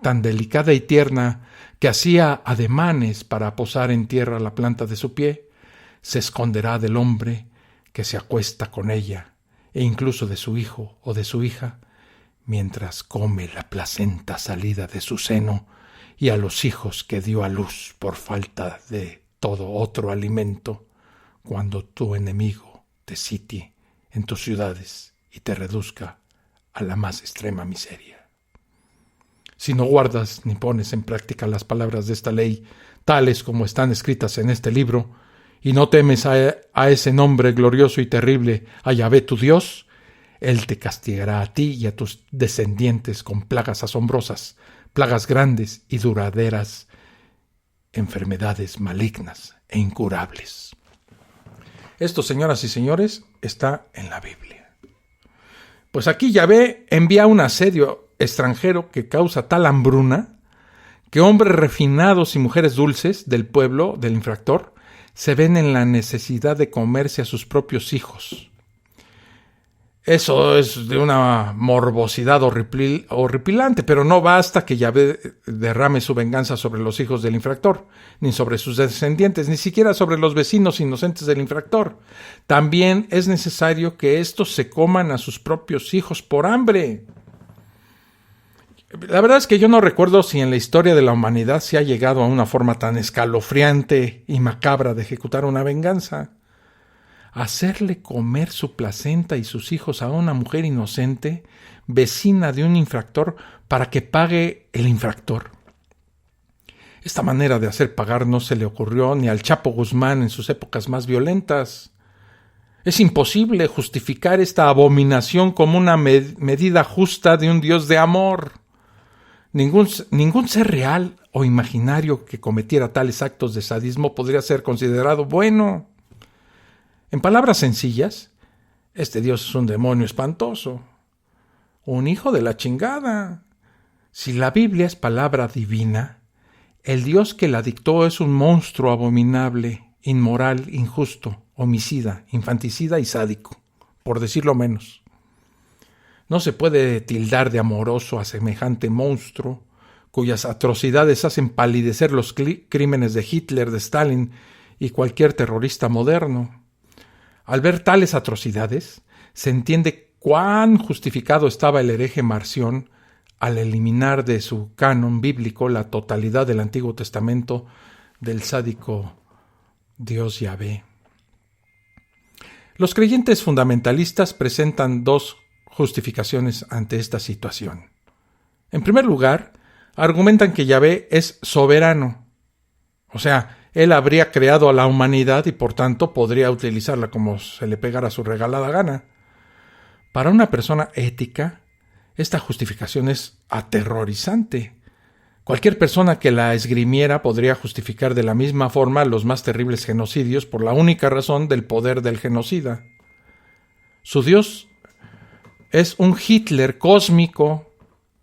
tan delicada y tierna que hacía ademanes para posar en tierra la planta de su pie, se esconderá del hombre que se acuesta con ella, e incluso de su hijo o de su hija, mientras come la placenta salida de su seno y a los hijos que dio a luz por falta de todo otro alimento, cuando tu enemigo te sitie en tus ciudades y te reduzca a la más extrema miseria. Si no guardas ni pones en práctica las palabras de esta ley, tales como están escritas en este libro, y no temes a ese nombre glorioso y terrible, a Yahvé tu Dios, Él te castigará a ti y a tus descendientes con plagas asombrosas, plagas grandes y duraderas, enfermedades malignas e incurables. Esto, señoras y señores, está en la Biblia. Pues aquí Yahvé envía un asedio extranjero que causa tal hambruna que hombres refinados y mujeres dulces del pueblo del infractor se ven en la necesidad de comerse a sus propios hijos. Eso es de una morbosidad horripilante, pero no basta que Yahvé derrame su venganza sobre los hijos del infractor, ni sobre sus descendientes, ni siquiera sobre los vecinos inocentes del infractor. También es necesario que estos se coman a sus propios hijos por hambre. La verdad es que yo no recuerdo si en la historia de la humanidad se ha llegado a una forma tan escalofriante y macabra de ejecutar una venganza. Hacerle comer su placenta y sus hijos a una mujer inocente, vecina de un infractor, para que pague el infractor. Esta manera de hacer pagar no se le ocurrió ni al Chapo Guzmán en sus épocas más violentas. Es imposible justificar esta abominación como una medida justa de un Dios de amor. Ningún ser real o imaginario que cometiera tales actos de sadismo podría ser considerado bueno. En palabras sencillas, este Dios es un demonio espantoso, un hijo de la chingada. Si la Biblia es palabra divina, el Dios que la dictó es un monstruo abominable, inmoral, injusto, homicida, infanticida y sádico, por decirlo menos. No se puede tildar de amoroso a semejante monstruo, cuyas atrocidades hacen palidecer los crímenes de Hitler, de Stalin y cualquier terrorista moderno. Al ver tales atrocidades, se entiende cuán justificado estaba el hereje Marción al eliminar de su canon bíblico la totalidad del Antiguo Testamento del sádico Dios Yahvé. Los creyentes fundamentalistas presentan dos justificaciones ante esta situación. En primer lugar, argumentan que Yahvé es soberano, o sea, él habría creado a la humanidad y por tanto podría utilizarla como se le pegara su regalada gana. Para una persona ética, esta justificación es aterrorizante. Cualquier persona que la esgrimiera podría justificar de la misma forma los más terribles genocidios por la única razón del poder del genocida. Su Dios es un Hitler cósmico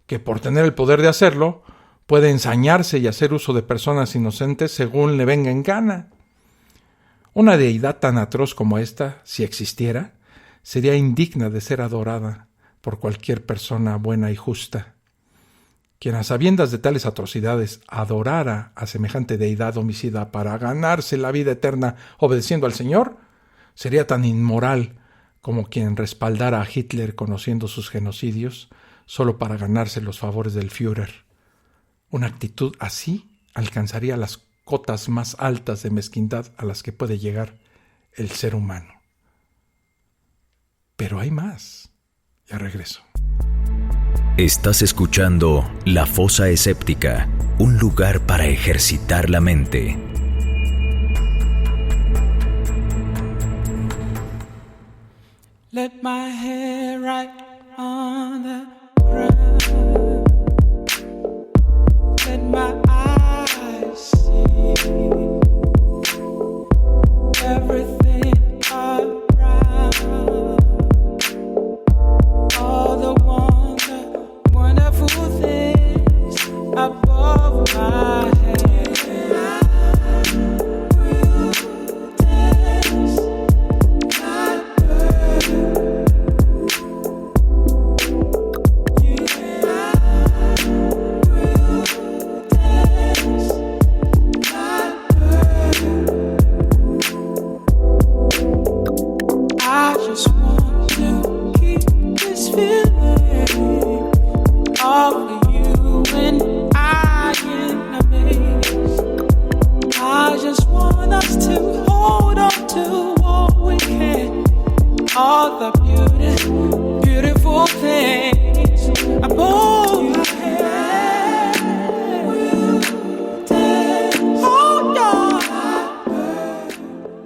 que, por tener el poder de hacerlo, puede ensañarse y hacer uso de personas inocentes según le venga en gana. Una deidad tan atroz como esta, si existiera, sería indigna de ser adorada por cualquier persona buena y justa. Quien a sabiendas de tales atrocidades adorara a semejante deidad homicida para ganarse la vida eterna obedeciendo al Señor, sería tan inmoral como quien respaldara a Hitler conociendo sus genocidios solo para ganarse los favores del Führer. Una actitud así alcanzaría las cotas más altas de mezquindad a las que puede llegar el ser humano. Pero hay más. Ya regreso. Estás escuchando La Fosa Escéptica, un lugar para ejercitar la mente. Let my hair right on the ground. Let my eyes see everything around. All the wonderful things above my head.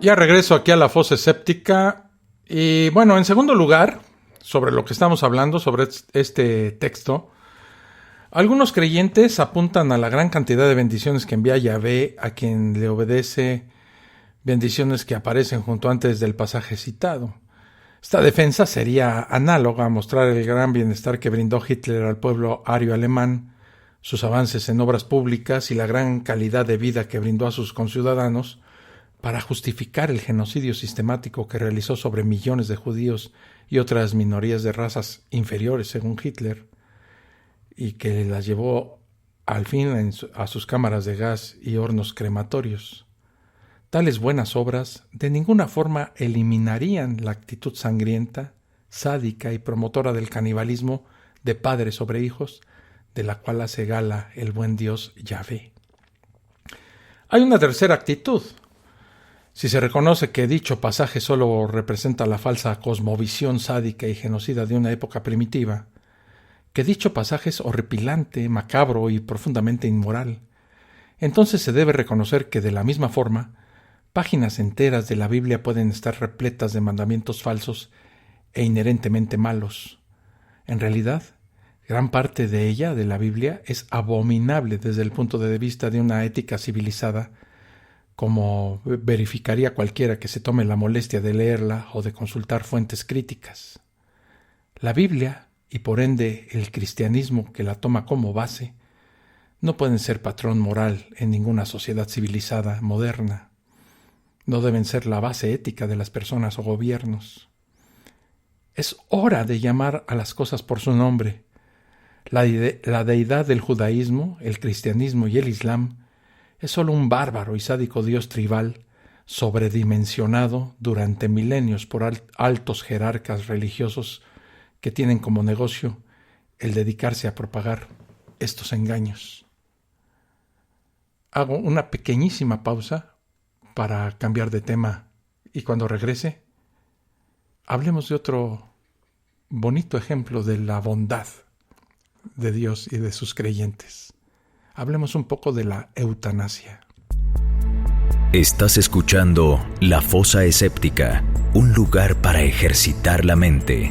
Ya regreso aquí a La Fosa Escéptica y bueno, en segundo lugar, sobre lo que estamos hablando, sobre este texto, algunos creyentes apuntan a la gran cantidad de bendiciones que envía Yahvé a quien le obedece, bendiciones que aparecen junto antes del pasaje citado. Esta defensa sería análoga a mostrar el gran bienestar que brindó Hitler al pueblo ario alemán, sus avances en obras públicas y la gran calidad de vida que brindó a sus conciudadanos, para justificar el genocidio sistemático que realizó sobre millones de judíos y otras minorías de razas inferiores según Hitler, y que las llevó al fin a sus cámaras de gas y hornos crematorios. Tales buenas obras de ninguna forma eliminarían la actitud sangrienta, sádica y promotora del canibalismo de padres sobre hijos, de la cual hace gala el buen Dios Yahvé. Hay una tercera actitud. Si se reconoce que dicho pasaje solo representa la falsa cosmovisión sádica y genocida de una época primitiva, que dicho pasaje es horripilante, macabro y profundamente inmoral, entonces se debe reconocer que de la misma forma, Páginas enteras de la Biblia pueden estar repletas de mandamientos falsos e inherentemente malos. En realidad, gran parte de ella, de la Biblia, es abominable desde el punto de vista de una ética civilizada, como verificaría cualquiera que se tome la molestia de leerla o de consultar fuentes críticas. La Biblia, y por ende el cristianismo que la toma como base, no pueden ser patrón moral en ninguna sociedad civilizada moderna. No deben ser la base ética de las personas o gobiernos. Es hora de llamar a las cosas por su nombre. La deidad del judaísmo, el cristianismo y el islam es solo un bárbaro y sádico dios tribal, sobredimensionado durante milenios por altos jerarcas religiosos que tienen como negocio el dedicarse a propagar estos engaños. Hago una pequeñísima pausa para cambiar de tema y cuando regrese, hablemos de otro bonito ejemplo de la bondad de Dios y de sus creyentes. Hablemos un poco de la eutanasia. Estás escuchando La Fosa Escéptica, un lugar para ejercitar la mente.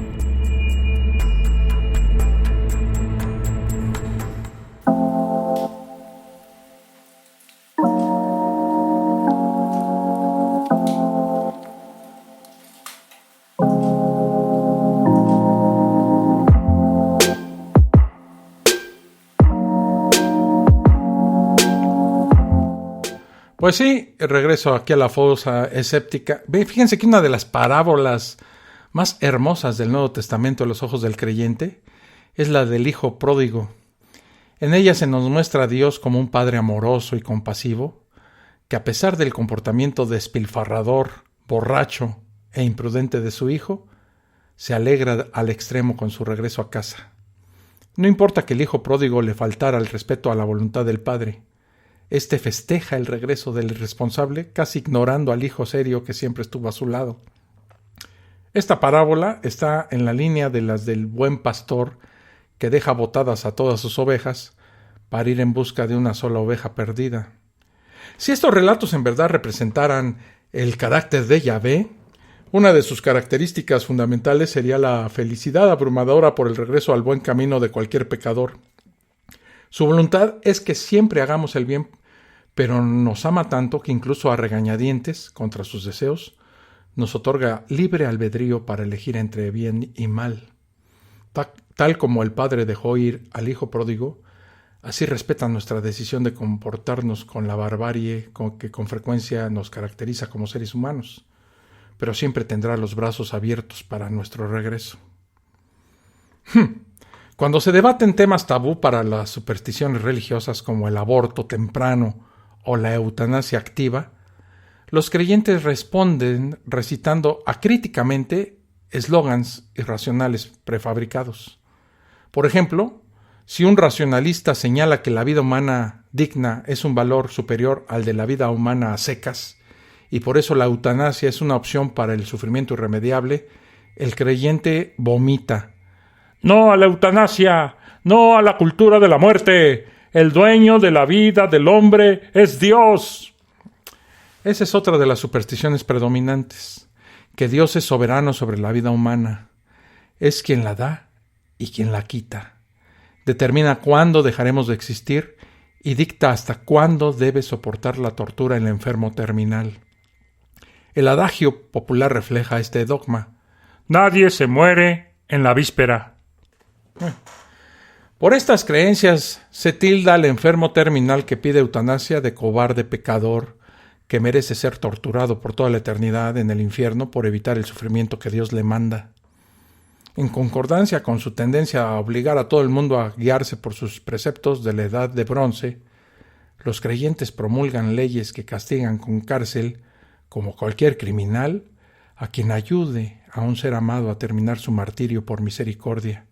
Pues sí, regreso aquí a la fosa escéptica. Fíjense que una de las parábolas más hermosas del Nuevo Testamento a los ojos del creyente es la del hijo pródigo. En ella se nos muestra a Dios como un padre amoroso y compasivo, que a pesar del comportamiento despilfarrador, borracho e imprudente de su hijo, se alegra al extremo con su regreso a casa. No importa que el hijo pródigo le faltara el respeto a la voluntad del padre. Este festeja el regreso del irresponsable, casi ignorando al hijo serio que siempre estuvo a su lado. Esta parábola está en la línea de las del buen pastor que deja botadas a todas sus ovejas para ir en busca de una sola oveja perdida. Si estos relatos en verdad representaran el carácter de Yahvé, una de sus características fundamentales sería la felicidad abrumadora por el regreso al buen camino de cualquier pecador. Su voluntad es que siempre hagamos el bien, pero nos ama tanto que incluso a regañadientes, contra sus deseos, nos otorga libre albedrío para elegir entre bien y mal. Tal como el padre dejó ir al hijo pródigo, así respeta nuestra decisión de comportarnos con la barbarie que con frecuencia nos caracteriza como seres humanos, pero siempre tendrá los brazos abiertos para nuestro regreso. Cuando se debaten temas tabú para las supersticiones religiosas como el aborto temprano o la eutanasia activa, los creyentes responden recitando acríticamente eslogans irracionales prefabricados. Por ejemplo, si un racionalista señala que la vida humana digna es un valor superior al de la vida humana a secas, y por eso la eutanasia es una opción para el sufrimiento irremediable, el creyente vomita: ¡No a la eutanasia! ¡No a la cultura de la muerte! ¡El dueño de la vida del hombre es Dios! Esa es otra de las supersticiones predominantes, que Dios es soberano sobre la vida humana. Es quien la da y quien la quita. Determina cuándo dejaremos de existir y dicta hasta cuándo debe soportar la tortura el enfermo terminal. El adagio popular refleja este dogma: nadie se muere en la víspera. Por estas creencias se tilda al enfermo terminal que pide eutanasia de cobarde pecador que merece ser torturado por toda la eternidad en el infierno por evitar el sufrimiento que Dios le manda. En concordancia con su tendencia a obligar a todo el mundo a guiarse por sus preceptos de la edad de bronce, los creyentes promulgan leyes que castigan con cárcel, como cualquier criminal, a quien ayude a un ser amado a terminar su martirio por misericordia,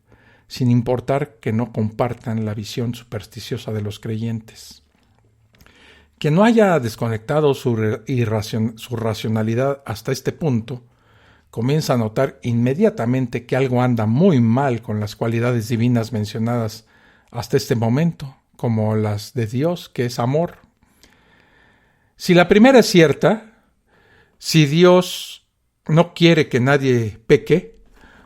sin importar que no compartan la visión supersticiosa de los creyentes. Quien no haya desconectado su racionalidad hasta este punto, comienza a notar inmediatamente que algo anda muy mal con las cualidades divinas mencionadas hasta este momento, como las de Dios, que es amor. Si la primera es cierta, Si Dios no quiere que nadie peque,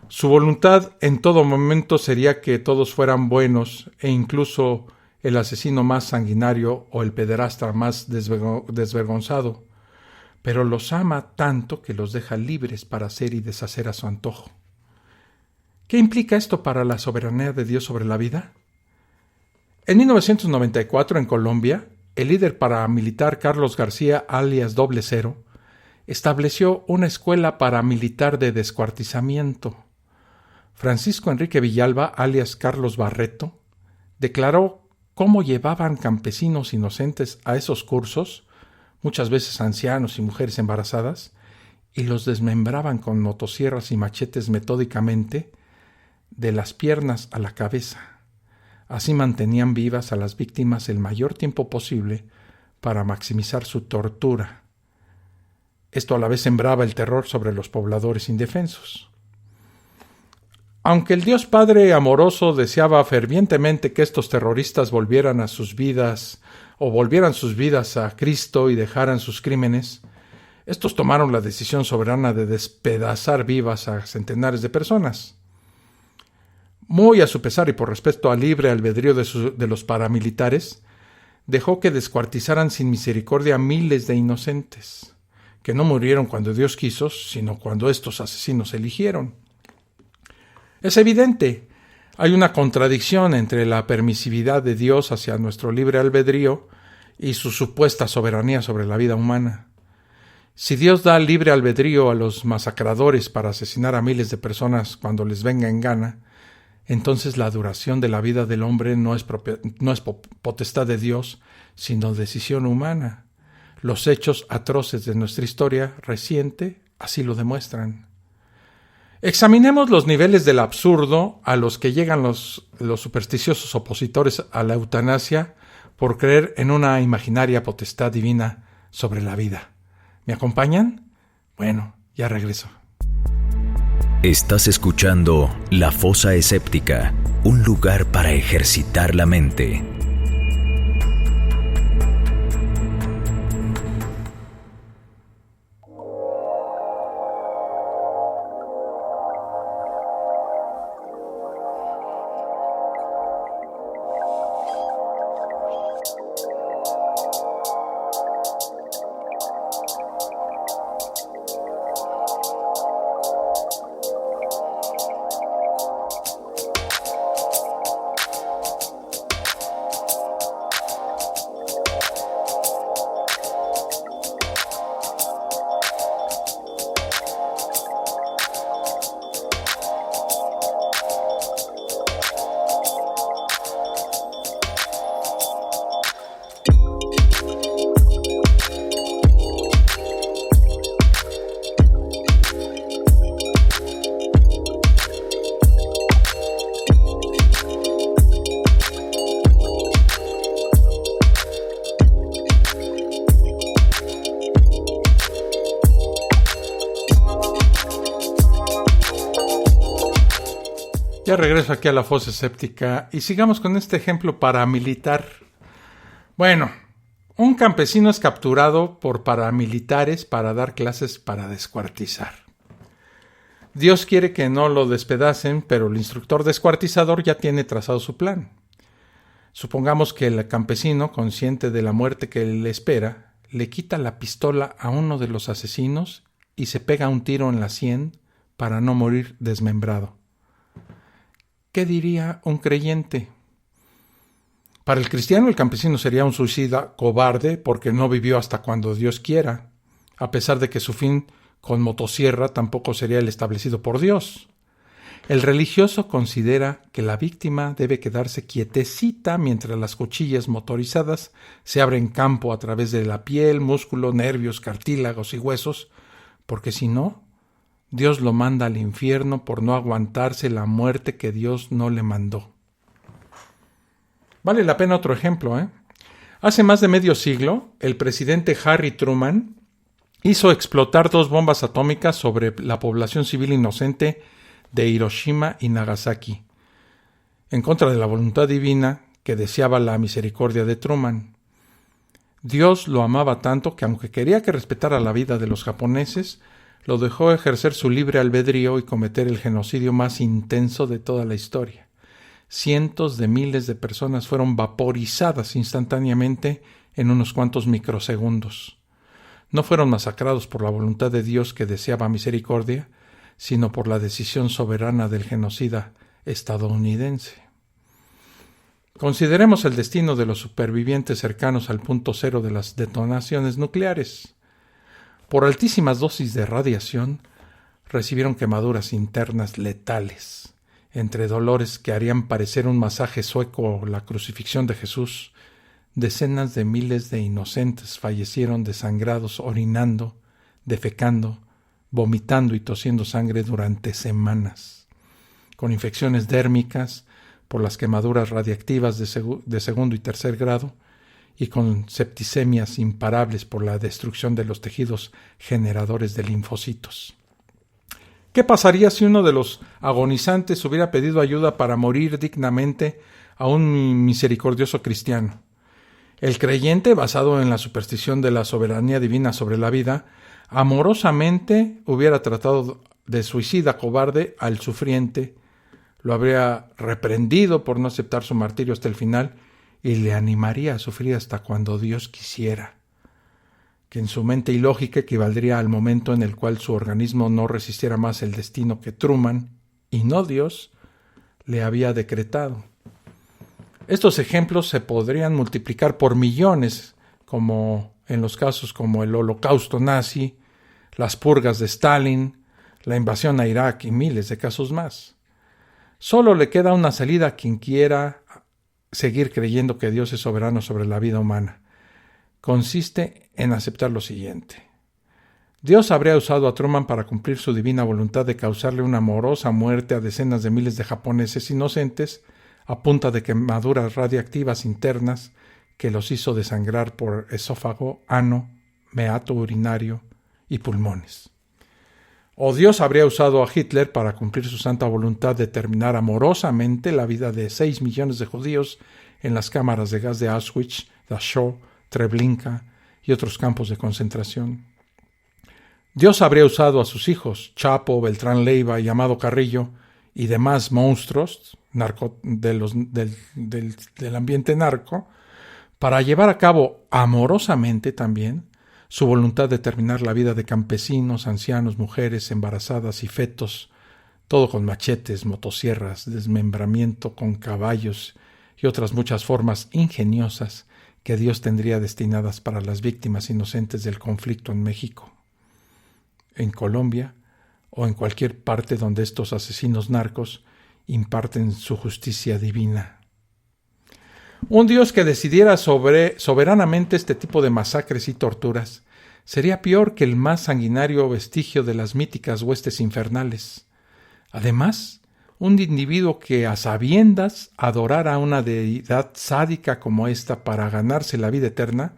su voluntad en todo momento sería que todos fueran buenos, e incluso el asesino más sanguinario o el pederasta más desvergonzado, pero los ama tanto que los deja libres para hacer y deshacer a su antojo. ¿Qué implica esto para la soberanía de Dios sobre la vida? En 1994, en Colombia, el líder paramilitar Carlos García, alias Doble Cero, estableció una escuela paramilitar de descuartizamiento. Francisco Enrique Villalba, alias Carlos Barreto, declaró cómo llevaban campesinos inocentes a esos cursos, muchas veces ancianos y mujeres embarazadas, y los desmembraban con motosierras y machetes metódicamente de las piernas a la cabeza. Así mantenían vivas a las víctimas el mayor tiempo posible para maximizar su tortura. Esto a la vez sembraba el terror sobre los pobladores indefensos. Aunque el Dios Padre amoroso deseaba fervientemente que estos terroristas volvieran sus vidas a Cristo y dejaran sus crímenes, estos tomaron la decisión soberana de despedazar vivas a centenares de personas. Muy a su pesar y por respeto al libre albedrío de los paramilitares, dejó que descuartizaran sin misericordia a miles de inocentes, que no murieron cuando Dios quiso, sino cuando estos asesinos eligieron. Es evidente, hay una contradicción entre la permisividad de Dios hacia nuestro libre albedrío y su supuesta soberanía sobre la vida humana. Si Dios da libre albedrío a los masacradores para asesinar a miles de personas cuando les venga en gana, entonces la duración de la vida del hombre no es potestad de Dios, sino decisión humana. Los hechos atroces de nuestra historia reciente así lo demuestran. Examinemos los niveles del absurdo a los que llegan los supersticiosos opositores a la eutanasia por creer en una imaginaria potestad divina sobre la vida. ¿Me acompañan? Bueno, ya regreso. Estás escuchando La Fosa Escéptica, un lugar para ejercitar la mente. Ya regreso aquí a la fosa escéptica y sigamos con este ejemplo paramilitar. Bueno, un campesino es capturado por paramilitares para dar clases para descuartizar. Dios quiere que no lo despedacen, pero el instructor descuartizador ya tiene trazado su plan. Supongamos que el campesino, consciente de la muerte que le espera, le quita la pistola a uno de los asesinos y se pega un tiro en la sien para no morir desmembrado. ¿Qué diría un creyente? Para el cristiano, el campesino sería un suicida cobarde porque no vivió hasta cuando Dios quiera, a pesar de que su fin con motosierra tampoco sería el establecido por Dios. El religioso considera que la víctima debe quedarse quietecita mientras las cuchillas motorizadas se abren campo a través de la piel, músculo, nervios, cartílagos y huesos, porque si no, Dios lo manda al infierno por no aguantarse la muerte que Dios no le mandó. Vale la pena otro ejemplo, Hace más de medio siglo, el presidente Harry Truman hizo explotar 2 bombas atómicas sobre la población civil inocente de Hiroshima y Nagasaki, en contra de la voluntad divina que deseaba la misericordia de Truman. Dios lo amaba tanto que, aunque quería que respetara la vida de los japoneses, lo dejó ejercer su libre albedrío y cometer el genocidio más intenso de toda la historia. Cientos de miles de personas fueron vaporizadas instantáneamente en unos cuantos microsegundos. No fueron masacrados por la voluntad de Dios que deseaba misericordia, sino por la decisión soberana del genocida estadounidense. Consideremos el destino de los supervivientes cercanos al punto cero de las detonaciones nucleares. Por altísimas dosis de radiación, recibieron quemaduras internas letales, entre dolores que harían parecer un masaje sueco o la crucifixión de Jesús. Decenas de miles de inocentes fallecieron desangrados, orinando, defecando, vomitando y tosiendo sangre durante semanas, con infecciones dérmicas por las quemaduras radiactivas de segundo y tercer grado, y con septicemias imparables por la destrucción de los tejidos generadores de linfocitos. ¿Qué pasaría si uno de los agonizantes hubiera pedido ayuda para morir dignamente a un misericordioso cristiano? El creyente, basado en la superstición de la soberanía divina sobre la vida, amorosamente hubiera tratado de suicida cobarde al sufriente, lo habría reprendido por no aceptar su martirio hasta el final y le animaría a sufrir hasta cuando Dios quisiera, que en su mente ilógica equivaldría al momento en el cual su organismo no resistiera más el destino que Truman, y no Dios, le había decretado. Estos ejemplos se podrían multiplicar por millones, como en los casos como el Holocausto nazi, las purgas de Stalin, la invasión a Irak y miles de casos más. Solo le queda una salida a quien quiera seguir creyendo que Dios es soberano sobre la vida humana. Consiste en aceptar lo siguiente. Dios habría usado a Truman para cumplir su divina voluntad de causarle una amorosa muerte a decenas de miles de japoneses inocentes a punta de quemaduras radiactivas internas que los hizo desangrar por esófago, ano, meato urinario y pulmones. O Dios habría usado a Hitler para cumplir su santa voluntad de terminar amorosamente la vida de 6 millones de judíos en las cámaras de gas de Auschwitz, Dachau, Treblinka y otros campos de concentración. Dios habría usado a sus hijos, Chapo, Beltrán Leiva y Amado Carrillo, y demás monstruos del ambiente narco, para llevar a cabo amorosamente también su voluntad de terminar la vida de campesinos, ancianos, mujeres, embarazadas y fetos, todo con machetes, motosierras, desmembramiento con caballos y otras muchas formas ingeniosas que Dios tendría destinadas para las víctimas inocentes del conflicto en México, en Colombia o en cualquier parte donde estos asesinos narcos imparten su justicia divina. Un Dios que decidiera soberanamente este tipo de masacres y torturas sería peor que el más sanguinario vestigio de las míticas huestes infernales. Además, un individuo que a sabiendas adorara a una deidad sádica como esta para ganarse la vida eterna,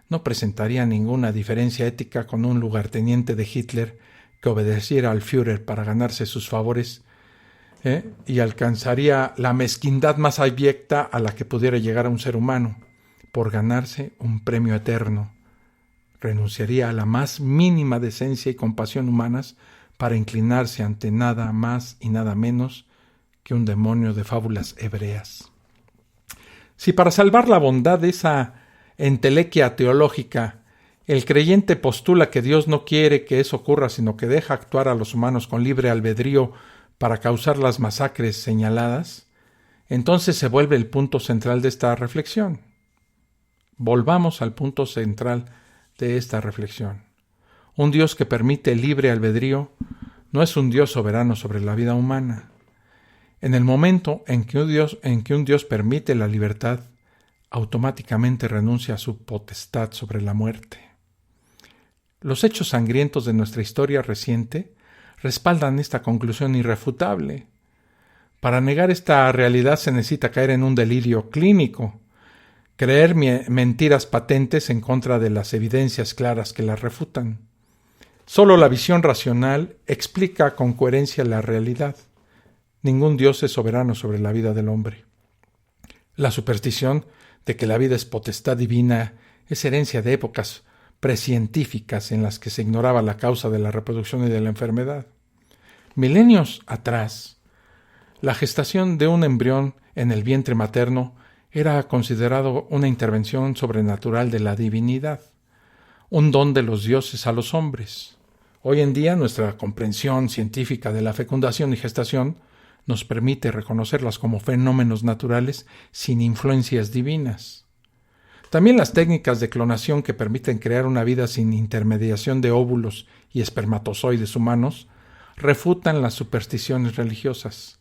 no presentaría ninguna diferencia ética con un lugarteniente de Hitler que obedeciera al Führer para ganarse sus favores, y alcanzaría la mezquindad más abyecta a la que pudiera llegar a un ser humano, por ganarse un premio eterno. Renunciaría a la más mínima decencia y compasión humanas para inclinarse ante nada más y nada menos que un demonio de fábulas hebreas. Si para salvar la bondad de esa entelequia teológica el creyente postula que Dios no quiere que eso ocurra, sino que deja actuar a los humanos con libre albedrío para causar las masacres señaladas, entonces se vuelve el punto central de esta reflexión. Volvamos al punto central de esta reflexión. Un Dios que permite el libre albedrío no es un Dios soberano sobre la vida humana. En el momento en que un Dios permite la libertad, automáticamente renuncia a su potestad sobre la muerte. Los hechos sangrientos de nuestra historia reciente respaldan esta conclusión irrefutable. Para negar esta realidad se necesita caer en un delirio clínico, creer mentiras patentes en contra de las evidencias claras que las refutan. Solo la visión racional explica con coherencia la realidad. Ningún Dios es soberano sobre la vida del hombre. La superstición de que la vida es potestad divina es herencia de épocas precientíficas en las que se ignoraba la causa de la reproducción y de la enfermedad. Milenios atrás, la gestación de un embrión en el vientre materno era considerado una intervención sobrenatural de la divinidad, un don de los dioses a los hombres. Hoy en día, nuestra comprensión científica de la fecundación y gestación nos permite reconocerlas como fenómenos naturales sin influencias divinas. También las técnicas de clonación que permiten crear una vida sin intermediación de óvulos y espermatozoides humanos refutan las supersticiones religiosas.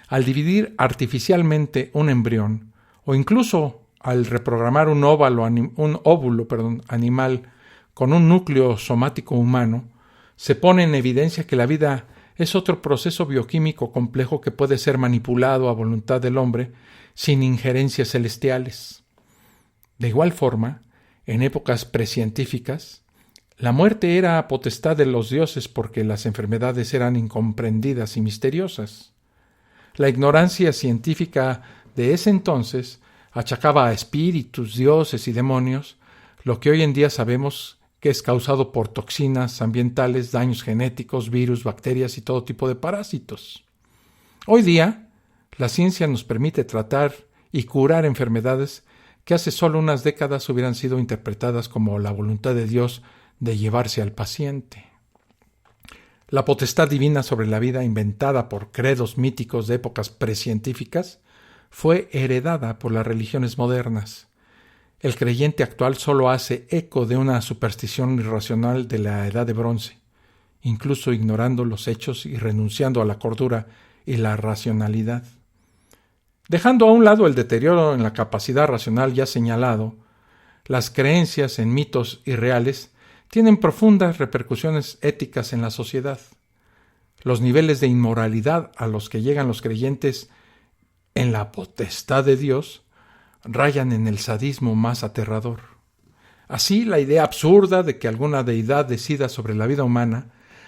Al dividir artificialmente un embrión, o incluso al reprogramar un óvulo animal con un núcleo somático humano, se pone en evidencia que la vida es otro proceso bioquímico complejo que puede ser manipulado a voluntad del hombre sin injerencias celestiales. De igual forma, en épocas precientíficas, la muerte era potestad de los dioses porque las enfermedades eran incomprendidas y misteriosas. La ignorancia científica de ese entonces achacaba a espíritus, dioses y demonios lo que hoy en día sabemos que es causado por toxinas ambientales, daños genéticos, virus, bacterias y todo tipo de parásitos. Hoy día, la ciencia nos permite tratar y curar enfermedades que hace solo unas décadas hubieran sido interpretadas como la voluntad de Dios de llevarse al paciente. La potestad divina sobre la vida, inventada por credos míticos de épocas precientíficas, fue heredada por las religiones modernas. El creyente actual solo hace eco de una superstición irracional de la Edad de Bronce, incluso ignorando los hechos y renunciando a la cordura y la racionalidad. Dejando a un lado el deterioro en la capacidad racional ya señalado, las creencias en mitos irreales tienen profundas repercusiones éticas en la sociedad. Los niveles de inmoralidad a los que llegan los creyentes en la potestad de Dios rayan en el sadismo más aterrador. Así, la idea absurda de que alguna deidad decida sobre la vida humana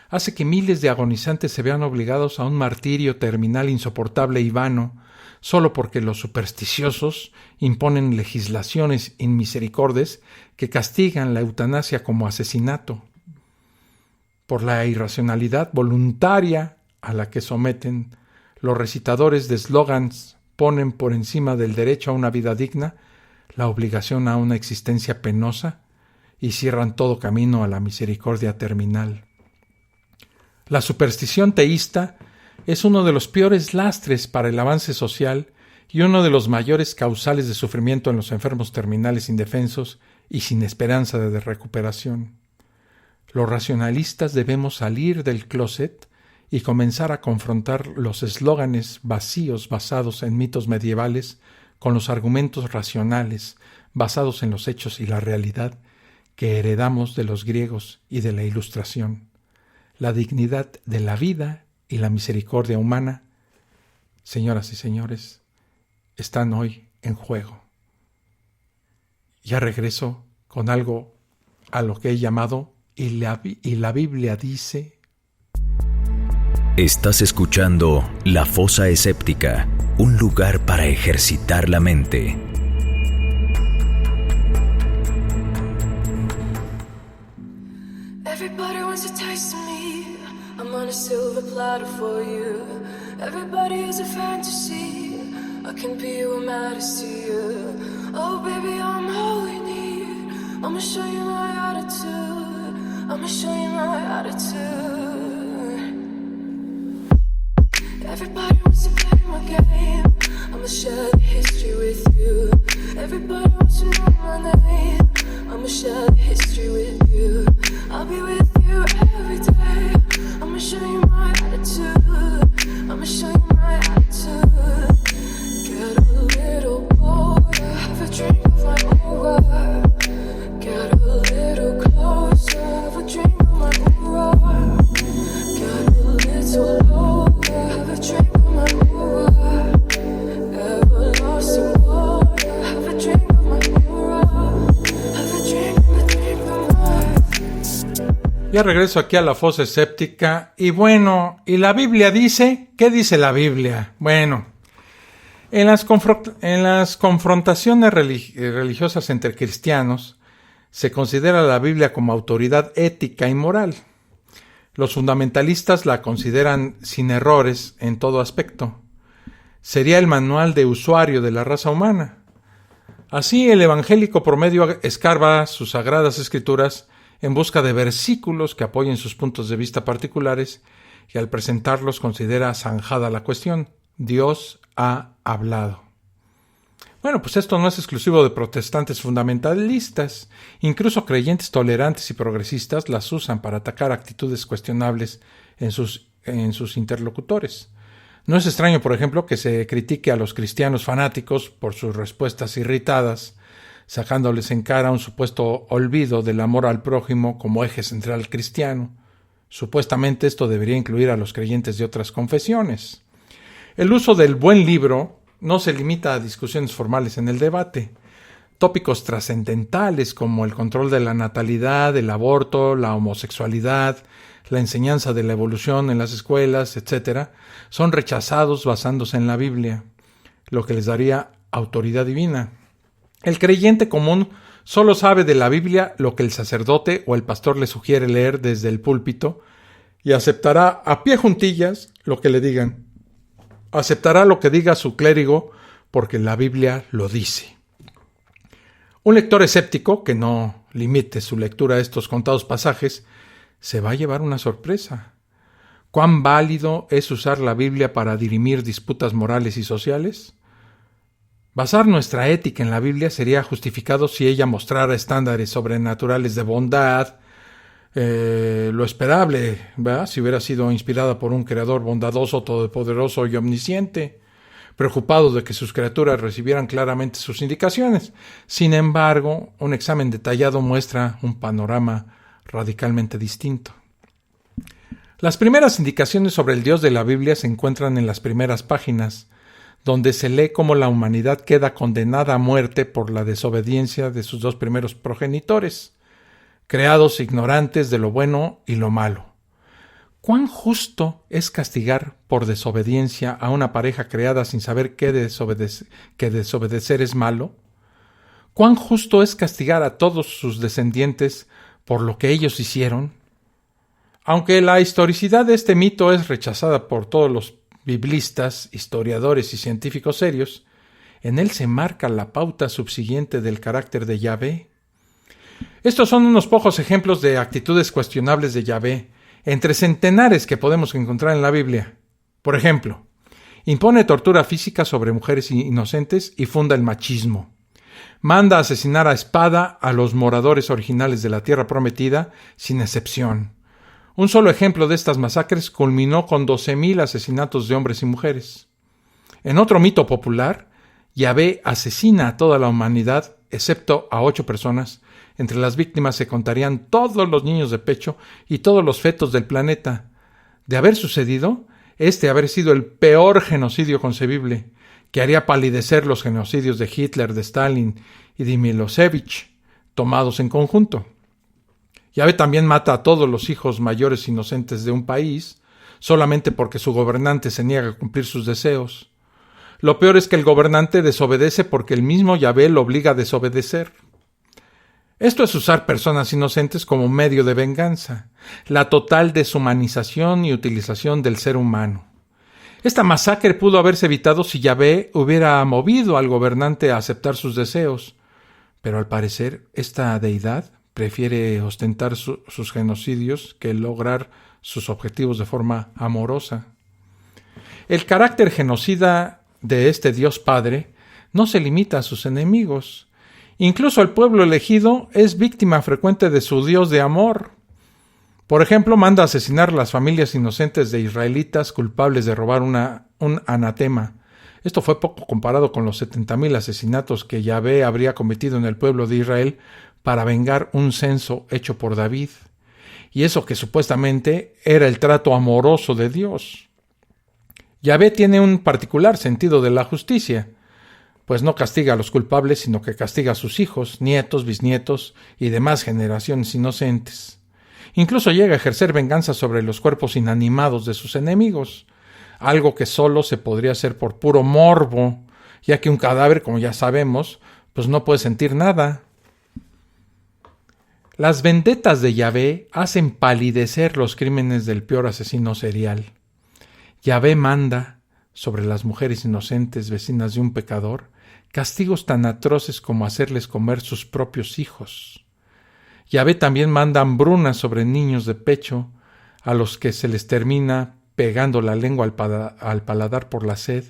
hace que miles de agonizantes se vean obligados a un martirio terminal insoportable y vano, solo porque los supersticiosos imponen legislaciones inmisericordes que castigan la eutanasia como asesinato. Por la irracionalidad voluntaria a la que someten, los recitadores de eslogans ponen por encima del derecho a una vida digna la obligación a una existencia penosa y cierran todo camino a la misericordia terminal. La superstición teísta es uno de los peores lastres para el avance social y uno de los mayores causales de sufrimiento en los enfermos terminales indefensos y sin esperanza de recuperación. Los racionalistas debemos salir del closet y comenzar a confrontar los eslóganes vacíos basados en mitos medievales con los argumentos racionales basados en los hechos y la realidad que heredamos de los griegos y de la Ilustración. La dignidad de la vida y la misericordia humana, señoras y señores, están hoy en juego. Ya regreso con algo a lo que he llamado y la Biblia dice. Estás escuchando La Fosa Escéptica, un lugar para ejercitar la mente. Everybody wants a taste of me. I'm on a silver platter for you. Everybody is a fantasy. I can be what matters to you. Oh baby, I'm all we need. I'ma show you my attitude. I'ma show you my attitude. Everybody wants to play my game. I'ma share the history with you. Everybody wants to know my name. I'ma share the history with you. I'll be with you every day. I'ma show you my attitude. I'ma show you my attitude. Get a little bolder, have a drink of my aura. Get a little closer, have a drink of my aura. Get a little lower, have a drink of my aura. Everlasting water, have a drink of my aura. Have a drink of my. Ya regreso aquí a la fosa escéptica y bueno, ¿y la Biblia dice? ¿Qué dice la Biblia? Bueno, en las confrontaciones religiosas entre cristianos, se considera la Biblia como autoridad ética y moral. Los fundamentalistas la consideran sin errores en todo aspecto. Sería el manual de usuario de la raza humana. Así, el evangélico promedio escarba sus sagradas escrituras en busca de versículos que apoyen sus puntos de vista particulares y al presentarlos considera zanjada la cuestión. Dios ha hablado. Bueno, pues esto no es exclusivo de protestantes fundamentalistas. Incluso creyentes tolerantes y progresistas las usan para atacar actitudes cuestionables en sus interlocutores. No es extraño, por ejemplo, que se critique a los cristianos fanáticos por sus respuestas irritadas, sacándoles en cara un supuesto olvido del amor al prójimo como eje central cristiano. Supuestamente esto debería incluir a los creyentes de otras confesiones. El uso del buen libro no se limita a discusiones formales en el debate. Tópicos trascendentales como el control de la natalidad, el aborto, la homosexualidad, la enseñanza de la evolución en las escuelas, etc., son rechazados basándose en la Biblia, lo que les daría autoridad divina. El creyente común solo sabe de la Biblia lo que el sacerdote o el pastor le sugiere leer desde el púlpito y aceptará a pie juntillas lo que le digan. Aceptará lo que diga su clérigo porque la Biblia lo dice. Un lector escéptico que no limite su lectura a estos contados pasajes se va a llevar una sorpresa. ¿Cuán válido es usar la Biblia para dirimir disputas morales y sociales? Basar nuestra ética en la Biblia sería justificado si ella mostrara estándares sobrenaturales de bondad, lo esperable, ¿verdad? Si hubiera sido inspirada por un creador bondadoso, todopoderoso y omnisciente, preocupado de que sus criaturas recibieran claramente sus indicaciones. Sin embargo, un examen detallado muestra un panorama radicalmente distinto. Las primeras indicaciones sobre el Dios de la Biblia se encuentran en las primeras páginas, donde se lee cómo la humanidad queda condenada a muerte por la desobediencia de sus dos primeros progenitores, creados ignorantes de lo bueno y lo malo. ¿Cuán justo es castigar por desobediencia a una pareja creada sin saber que desobedecer es malo? ¿Cuán justo es castigar a todos sus descendientes por lo que ellos hicieron? Aunque la historicidad de este mito es rechazada por todos los biblistas, historiadores y científicos serios, en él se marca la pauta subsiguiente del carácter de Yahvé. Estos son unos pocos ejemplos de actitudes cuestionables de Yahvé, entre centenares que podemos encontrar en la Biblia. Por ejemplo, impone tortura física sobre mujeres inocentes y funda el machismo. Manda asesinar a espada a los moradores originales de la tierra prometida, sin excepción. Un solo ejemplo de estas masacres culminó con 12,000 asesinatos de hombres y mujeres. En otro mito popular, Yahvé asesina a toda la humanidad, excepto a 8 personas. Entre las víctimas se contarían todos los niños de pecho y todos los fetos del planeta. De haber sucedido, haber sido el peor genocidio concebible, que haría palidecer los genocidios de Hitler, de Stalin y de Milosevic, tomados en conjunto. Yahvé también mata a todos los hijos mayores inocentes de un país, solamente porque su gobernante se niega a cumplir sus deseos. Lo peor es que el gobernante desobedece porque el mismo Yahvé lo obliga a desobedecer. Esto es usar personas inocentes como medio de venganza, la total deshumanización y utilización del ser humano. Esta masacre pudo haberse evitado si Yahvé hubiera movido al gobernante a aceptar sus deseos, pero al parecer esta deidad prefiere ostentar sus genocidios que lograr sus objetivos de forma amorosa. El carácter genocida de este Dios Padre no se limita a sus enemigos. Incluso el pueblo elegido es víctima frecuente de su Dios de amor. Por ejemplo, manda asesinar a las familias inocentes de israelitas culpables de robar un anatema. Esto fue poco comparado con los 70,000 asesinatos que Yahvé habría cometido en el pueblo de Israel para vengar un censo hecho por David. Y eso que supuestamente era el trato amoroso de Dios. Yahvé tiene un particular sentido de la justicia, pues no castiga a los culpables, sino que castiga a sus hijos, nietos, bisnietos y demás generaciones inocentes. Incluso llega a ejercer venganza sobre los cuerpos inanimados de sus enemigos, algo que solo se podría hacer por puro morbo, ya que un cadáver, como ya sabemos, pues no puede sentir nada. Las vendetas de Yahvé hacen palidecer los crímenes del peor asesino serial. Yahvé manda sobre las mujeres inocentes vecinas de un pecador castigos tan atroces como hacerles comer sus propios hijos. Yahvé también manda hambrunas sobre niños de pecho a los que se les termina pegando la lengua al paladar por la sed,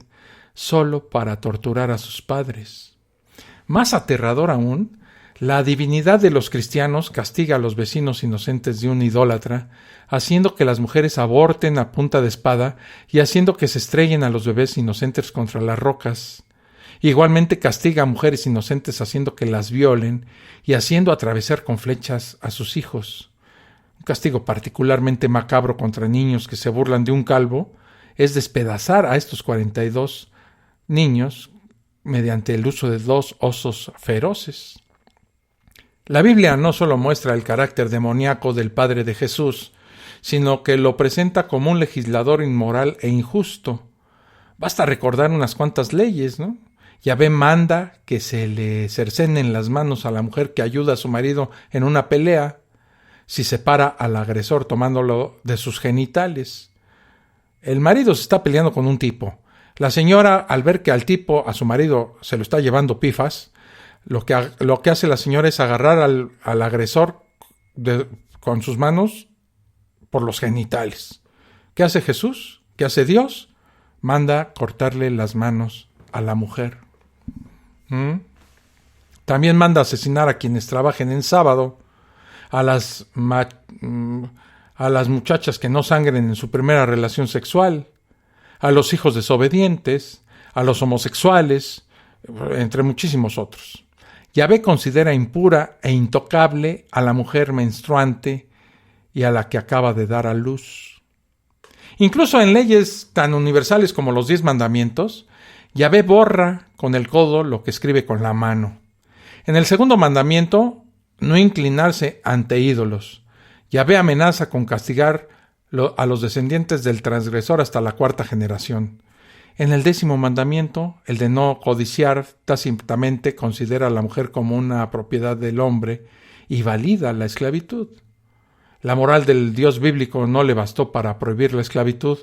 solo para torturar a sus padres. Más aterrador aún, la divinidad de los cristianos castiga a los vecinos inocentes de un idólatra, haciendo que las mujeres aborten a punta de espada y haciendo que se estrellen a los bebés inocentes contra las rocas. Igualmente castiga a mujeres inocentes haciendo que las violen y haciendo atravesar con flechas a sus hijos. Un castigo particularmente macabro contra niños que se burlan de un calvo es despedazar a estos 42 niños mediante el uso de 2 osos feroces. La Biblia no solo muestra el carácter demoníaco del padre de Jesús, sino que lo presenta como un legislador inmoral e injusto. Basta recordar unas cuantas leyes, ¿no? Yahvé manda que se le cercenen las manos a la mujer que ayuda a su marido en una pelea, si separa al agresor tomándolo de sus genitales. El marido se está peleando con un tipo. La señora, al ver que al tipo, a su marido, se lo está llevando pifas, lo que hace la señora es agarrar al agresor con sus manos por los genitales. ¿Qué hace Jesús? ¿Qué hace Dios? Manda cortarle las manos a la mujer. También manda asesinar a quienes trabajen en sábado, a las muchachas que no sangren en su primera relación sexual, a los hijos desobedientes, a los homosexuales, entre muchísimos otros. Yahvé considera impura e intocable a la mujer menstruante y a la que acaba de dar a luz. Incluso en leyes tan universales como los 10 mandamientos, Yahvé borra con el codo lo que escribe con la mano. En el segundo mandamiento, no inclinarse ante ídolos. Yahvé amenaza con castigar a los descendientes del transgresor hasta la 4ª generación. En el 10º mandamiento, el de no codiciar, tácitamente considera a la mujer como una propiedad del hombre y valida la esclavitud. La moral del Dios bíblico no le bastó para prohibir la esclavitud,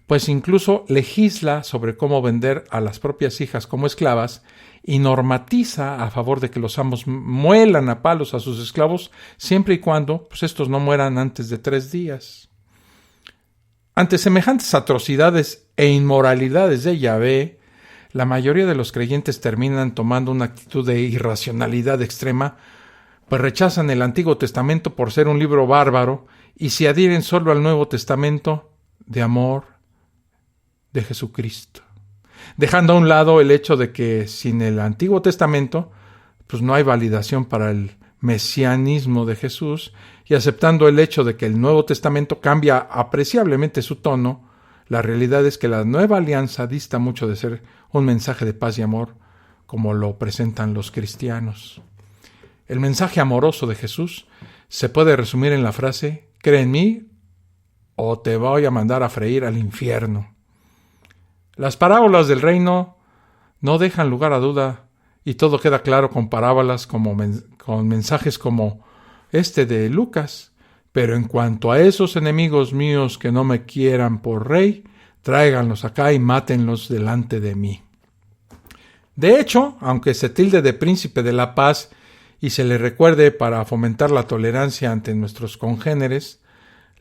pues incluso legisla sobre cómo vender a las propias hijas como esclavas y normatiza a favor de que los amos muelan a palos a sus esclavos siempre y cuando estos no mueran antes de 3 días. Ante semejantes atrocidades e inmoralidades de Yahvé, la mayoría de los creyentes terminan tomando una actitud de irracionalidad extrema, pues rechazan el Antiguo Testamento por ser un libro bárbaro y se adhieren solo al Nuevo Testamento de amor de Jesucristo, dejando a un lado el hecho de que sin el Antiguo Testamento no hay validación para el mesianismo de Jesús, y aceptando el hecho de que el Nuevo Testamento cambia apreciablemente su tono. La realidad es que la nueva alianza dista mucho de ser un mensaje de paz y amor como lo presentan los cristianos. El mensaje amoroso de Jesús se puede resumir en la frase: cree en mí o te voy a mandar a freír al infierno. Las parábolas del reino no dejan lugar a duda, y todo queda claro con parábolas con mensajes como este de Lucas: pero en cuanto a esos enemigos míos que no me quieran por rey, tráiganlos acá y mátenlos delante de mí. De hecho, aunque se tilde de príncipe de la paz y se le recuerde para fomentar la tolerancia ante nuestros congéneres,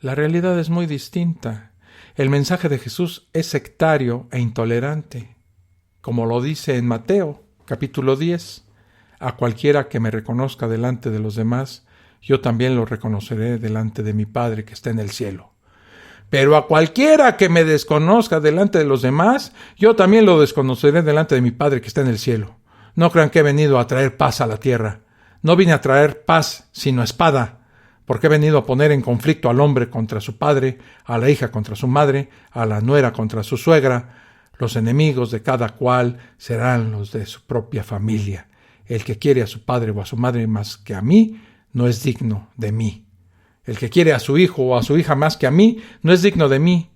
la realidad es muy distinta. El mensaje de Jesús es sectario e intolerante, como lo dice en Mateo, capítulo 10. A cualquiera que me reconozca delante de los demás, yo también lo reconoceré delante de mi Padre que está en el cielo. Pero a cualquiera que me desconozca delante de los demás, yo también lo desconoceré delante de mi Padre que está en el cielo. No crean que he venido a traer paz a la tierra. No vine a traer paz, sino espada, porque he venido a poner en conflicto al hombre contra su padre, a la hija contra su madre, a la nuera contra su suegra. Los enemigos de cada cual serán los de su propia familia. El que quiere a su padre o a su madre más que a mí, no es digno de mí. El que quiere a su hijo o a su hija más que a mí, no es digno de mí.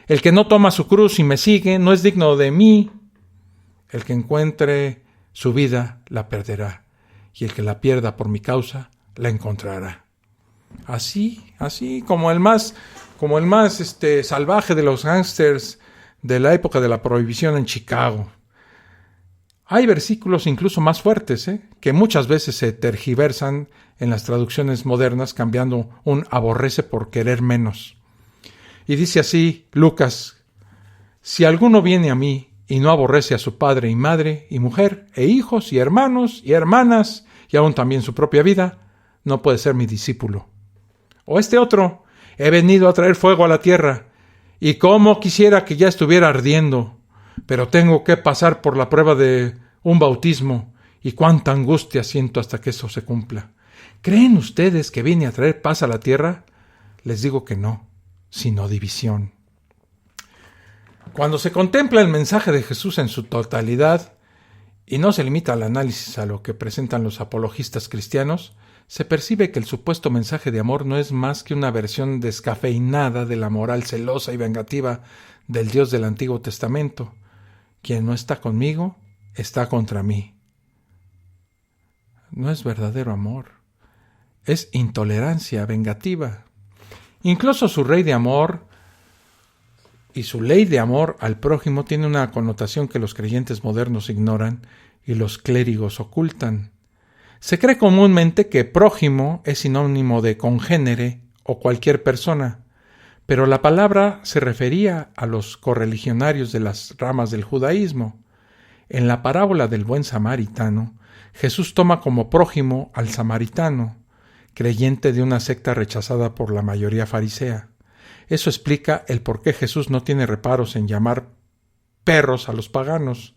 El que no toma su cruz y me sigue, no es digno de mí. El que encuentre su vida, la perderá. Y el que la pierda por mi causa, la encontrará. Así como el más salvaje de los gángsters de la época de la prohibición en Chicago. Hay versículos incluso más fuertes, que muchas veces se tergiversan en las traducciones modernas, cambiando un aborrece por querer menos. Y dice así Lucas: si alguno viene a mí y no aborrece a su padre y madre y mujer e hijos y hermanos y hermanas y aún también su propia vida, no puede ser mi discípulo. O este otro: he venido a traer fuego a la tierra, y cómo quisiera que ya estuviera ardiendo, pero tengo que pasar por la prueba de un bautismo, y cuánta angustia siento hasta que eso se cumpla. ¿Creen ustedes que vine a traer paz a la tierra? Les digo que no, sino división. Cuando se contempla el mensaje de Jesús en su totalidad, y no se limita al análisis a lo que presentan los apologistas cristianos, se percibe que el supuesto mensaje de amor no es más que una versión descafeinada de la moral celosa y vengativa del Dios del Antiguo Testamento. Quien no está conmigo, está contra mí. No es verdadero amor, es intolerancia vengativa. Incluso su rey de amor y su ley de amor al prójimo tiene una connotación que los creyentes modernos ignoran y los clérigos ocultan. Se cree comúnmente que prójimo es sinónimo de congénere o cualquier persona, pero la palabra se refería a los correligionarios de las ramas del judaísmo. En la parábola del buen samaritano, Jesús toma como prójimo al samaritano, creyente de una secta rechazada por la mayoría farisea. Eso explica el por qué Jesús no tiene reparos en llamar perros a los paganos.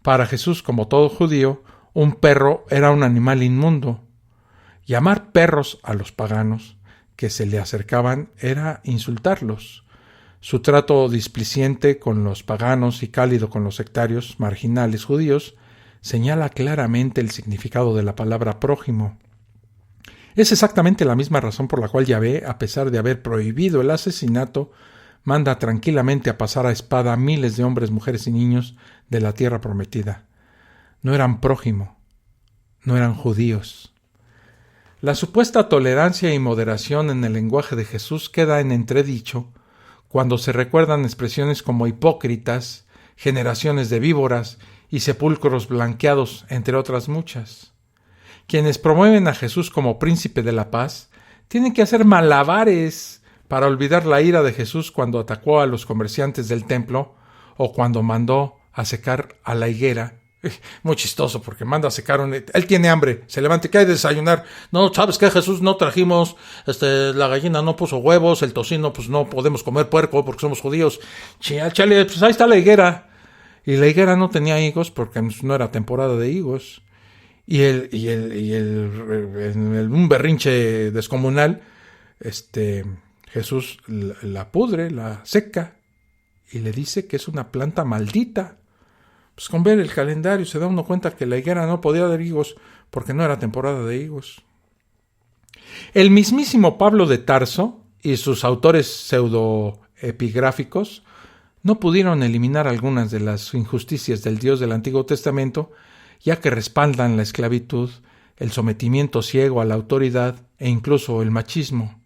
Para Jesús, como todo judío, un perro era un animal inmundo. Llamar perros a los paganos que se le acercaban era insultarlos. Su trato displiciente con los paganos y cálido con los sectarios marginales judíos señala claramente el significado de la palabra prójimo. Es exactamente la misma razón por la cual Yahvé, a pesar de haber prohibido el asesinato, manda tranquilamente a pasar a espada a miles de hombres, mujeres y niños de la tierra prometida. No eran prójimo, no eran judíos. La supuesta tolerancia y moderación en el lenguaje de Jesús queda en entredicho cuando se recuerdan expresiones como hipócritas, generaciones de víboras y sepulcros blanqueados, entre otras muchas. Quienes promueven a Jesús como príncipe de la paz tienen que hacer malabares para olvidar la ira de Jesús cuando atacó a los comerciantes del templo o cuando mandó a secar a la higuera. Muy chistoso, porque manda a secar él tiene hambre, se levanta, ¿qué hay de desayunar? No, ¿sabes qué, Jesús? No trajimos, la gallina no puso huevos, el tocino, pues no podemos comer puerco porque somos judíos. Chale, pues ahí está la higuera. Y la higuera no tenía higos porque no era temporada de higos. Y un berrinche descomunal, Jesús la pudre, la seca, y le dice que es una planta maldita. Pues con ver el calendario se da uno cuenta que la higuera no podía dar higos porque no era temporada de higos. El mismísimo Pablo de Tarso y sus autores pseudoepigráficos no pudieron eliminar algunas de las injusticias del Dios del Antiguo Testamento, ya que respaldan la esclavitud, el sometimiento ciego a la autoridad e incluso el machismo.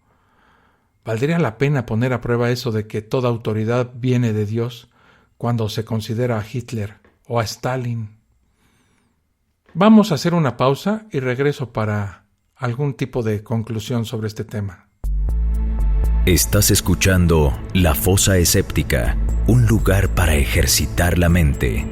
¿Valdría la pena poner a prueba eso de que toda autoridad viene de Dios cuando se considera a Hitler o a Stalin? Vamos a hacer una pausa y regreso para algún tipo de conclusión sobre este tema. Estás escuchando La Fosa Escéptica, un lugar para ejercitar la mente.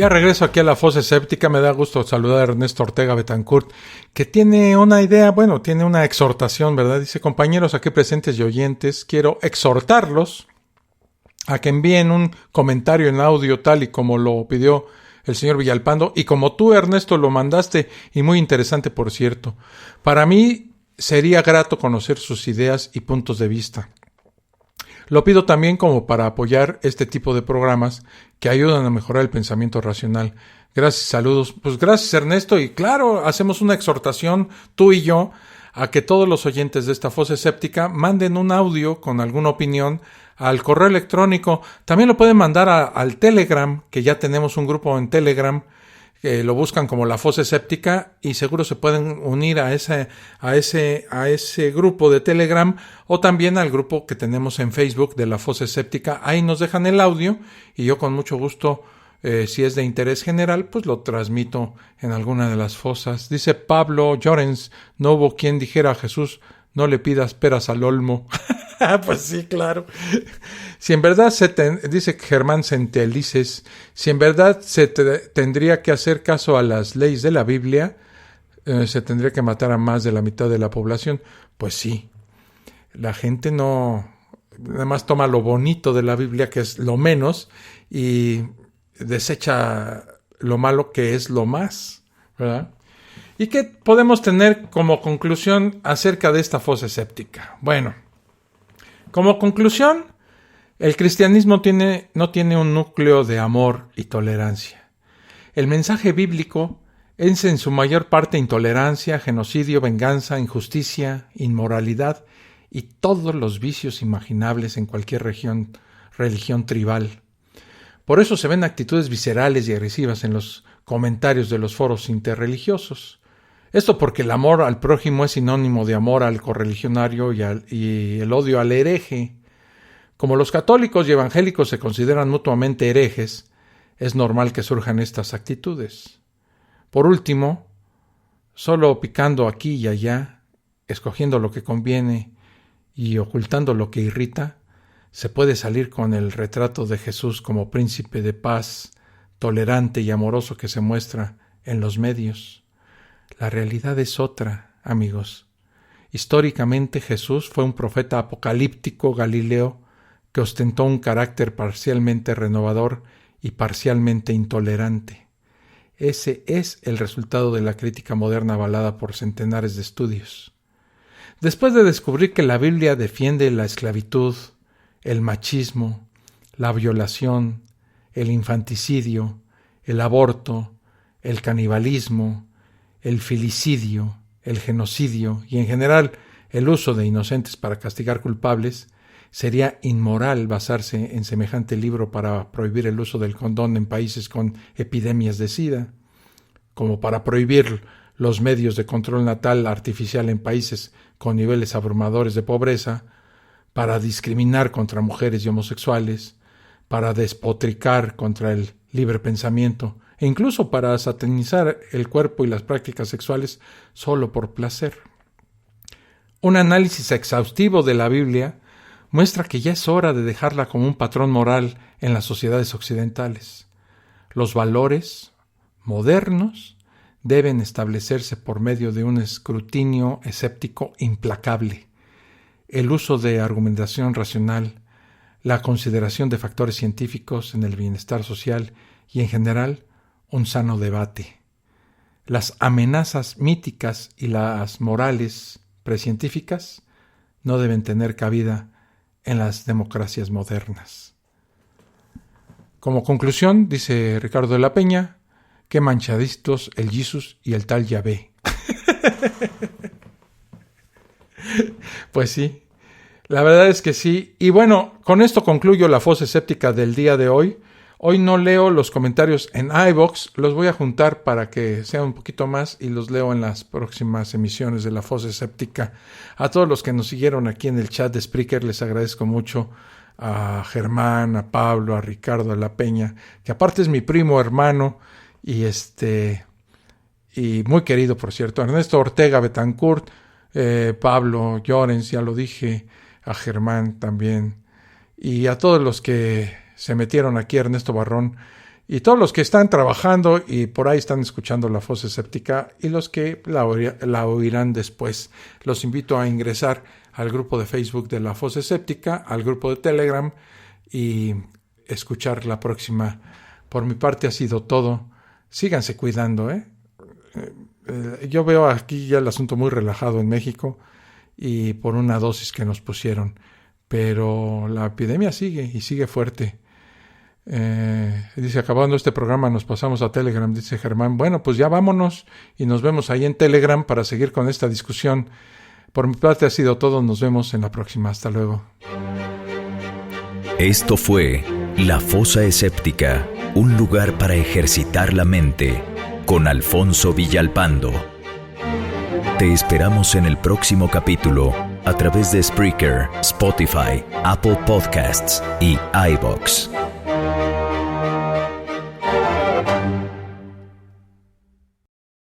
Ya regreso aquí a la fosa escéptica. Me da gusto saludar a Ernesto Ortega Betancourt, que tiene una idea, tiene una exhortación, ¿verdad? Dice: compañeros aquí presentes y oyentes, quiero exhortarlos a que envíen un comentario en audio tal y como lo pidió el señor Villalpando, y como tú, Ernesto, lo mandaste, y muy interesante, por cierto. Para mí sería grato conocer sus ideas y puntos de vista. Lo pido también como para apoyar este tipo de programas que ayudan a mejorar el pensamiento racional. Gracias, saludos. Pues gracias, Ernesto, y claro, hacemos una exhortación, tú y yo, a que todos los oyentes de esta fosa escéptica manden un audio con alguna opinión al correo electrónico. También lo pueden mandar al Telegram, que ya tenemos un grupo en Telegram, que lo buscan como la fosa escéptica, y seguro se pueden unir a ese grupo de Telegram, o también al grupo que tenemos en Facebook de la fosa escéptica. Ahí nos dejan el audio y yo con mucho gusto, si es de interés general, pues lo transmito en alguna de las fosas. Dice Pablo Llorens: no hubo quien dijera a Jesús, no le pidas peras al olmo. Pues sí, claro. Si en verdad dice Germán Centelices, si en verdad se tendría que hacer caso a las leyes de la Biblia, se tendría que matar a más de la mitad de la población. Pues sí, la gente no, nada más toma lo bonito de la Biblia, que es lo menos, y desecha lo malo, que es lo más, ¿verdad? ¿Y qué podemos tener como conclusión acerca de esta fosa escéptica? Bueno, como conclusión, el cristianismo no tiene un núcleo de amor y tolerancia. El mensaje bíblico es en su mayor parte intolerancia, genocidio, venganza, injusticia, inmoralidad y todos los vicios imaginables en cualquier religión tribal. Por eso se ven actitudes viscerales y agresivas en los comentarios de los foros interreligiosos. Esto porque el amor al prójimo es sinónimo de amor al correligionario y el odio al hereje. Como los católicos y evangélicos se consideran mutuamente herejes, es normal que surjan estas actitudes. Por último, solo picando aquí y allá, escogiendo lo que conviene y ocultando lo que irrita, se puede salir con el retrato de Jesús como príncipe de paz, tolerante y amoroso que se muestra en los medios. La realidad es otra, amigos. Históricamente Jesús fue un profeta apocalíptico galileo que ostentó un carácter parcialmente renovador y parcialmente intolerante. Ese es el resultado de la crítica moderna avalada por centenares de estudios. Después de descubrir que la Biblia defiende la esclavitud, el machismo, la violación, el infanticidio, el aborto, el canibalismo, el filicidio, el genocidio y en general el uso de inocentes para castigar culpables, sería inmoral basarse en semejante libro para prohibir el uso del condón en países con epidemias de SIDA, como para prohibir los medios de control natal artificial en países con niveles abrumadores de pobreza, para discriminar contra mujeres y homosexuales, para despotricar contra el libre pensamiento, e incluso para satanizar el cuerpo y las prácticas sexuales solo por placer. Un análisis exhaustivo de la Biblia muestra que ya es hora de dejarla como un patrón moral en las sociedades occidentales. Los valores modernos deben establecerse por medio de un escrutinio escéptico implacable, el uso de argumentación racional, la consideración de factores científicos en el bienestar social y, en general, un sano debate. Las amenazas míticas y las morales precientíficas no deben tener cabida en las democracias modernas. Como conclusión, dice Ricardo de la Peña, qué manchaditos el Jesús y el tal Yahvé. Pues sí, la verdad es que sí. Y bueno, con esto concluyo la fosa escéptica del día de hoy. Hoy no leo los comentarios en iVoox, los voy a juntar para que sea un poquito más y los leo en las próximas emisiones de la fosa escéptica. A todos los que nos siguieron aquí en el chat de Spreaker les agradezco mucho, a Germán, a Pablo, a Ricardo, a la Peña, que aparte es mi primo hermano y muy querido, por cierto, Ernesto Ortega Betancourt, Pablo Llorens, ya lo dije, a Germán también, y a todos los que se metieron aquí, Ernesto Barrón, Y todos los que están trabajando y por ahí están escuchando La Fosa Escéptica y los que la oirán después, los invito a ingresar al grupo de Facebook de La Fosa Escéptica, al grupo de Telegram y escuchar la próxima. Por mi parte ha sido todo. Síganse cuidando, yo veo aquí ya el asunto muy relajado en México y por una dosis que nos pusieron, pero la epidemia sigue y sigue fuerte. Dice, acabando este programa nos pasamos a Telegram, dice Germán. Bueno, pues ya vámonos y nos vemos ahí en Telegram para seguir con esta discusión. Por mi parte ha sido todo, nos vemos en la próxima, hasta luego. Esto fue La Fosa Escéptica, un lugar para ejercitar la mente, con Alfonso Villalpando. Te esperamos en el próximo capítulo a través de Spreaker, Spotify, Apple Podcasts y iVoox.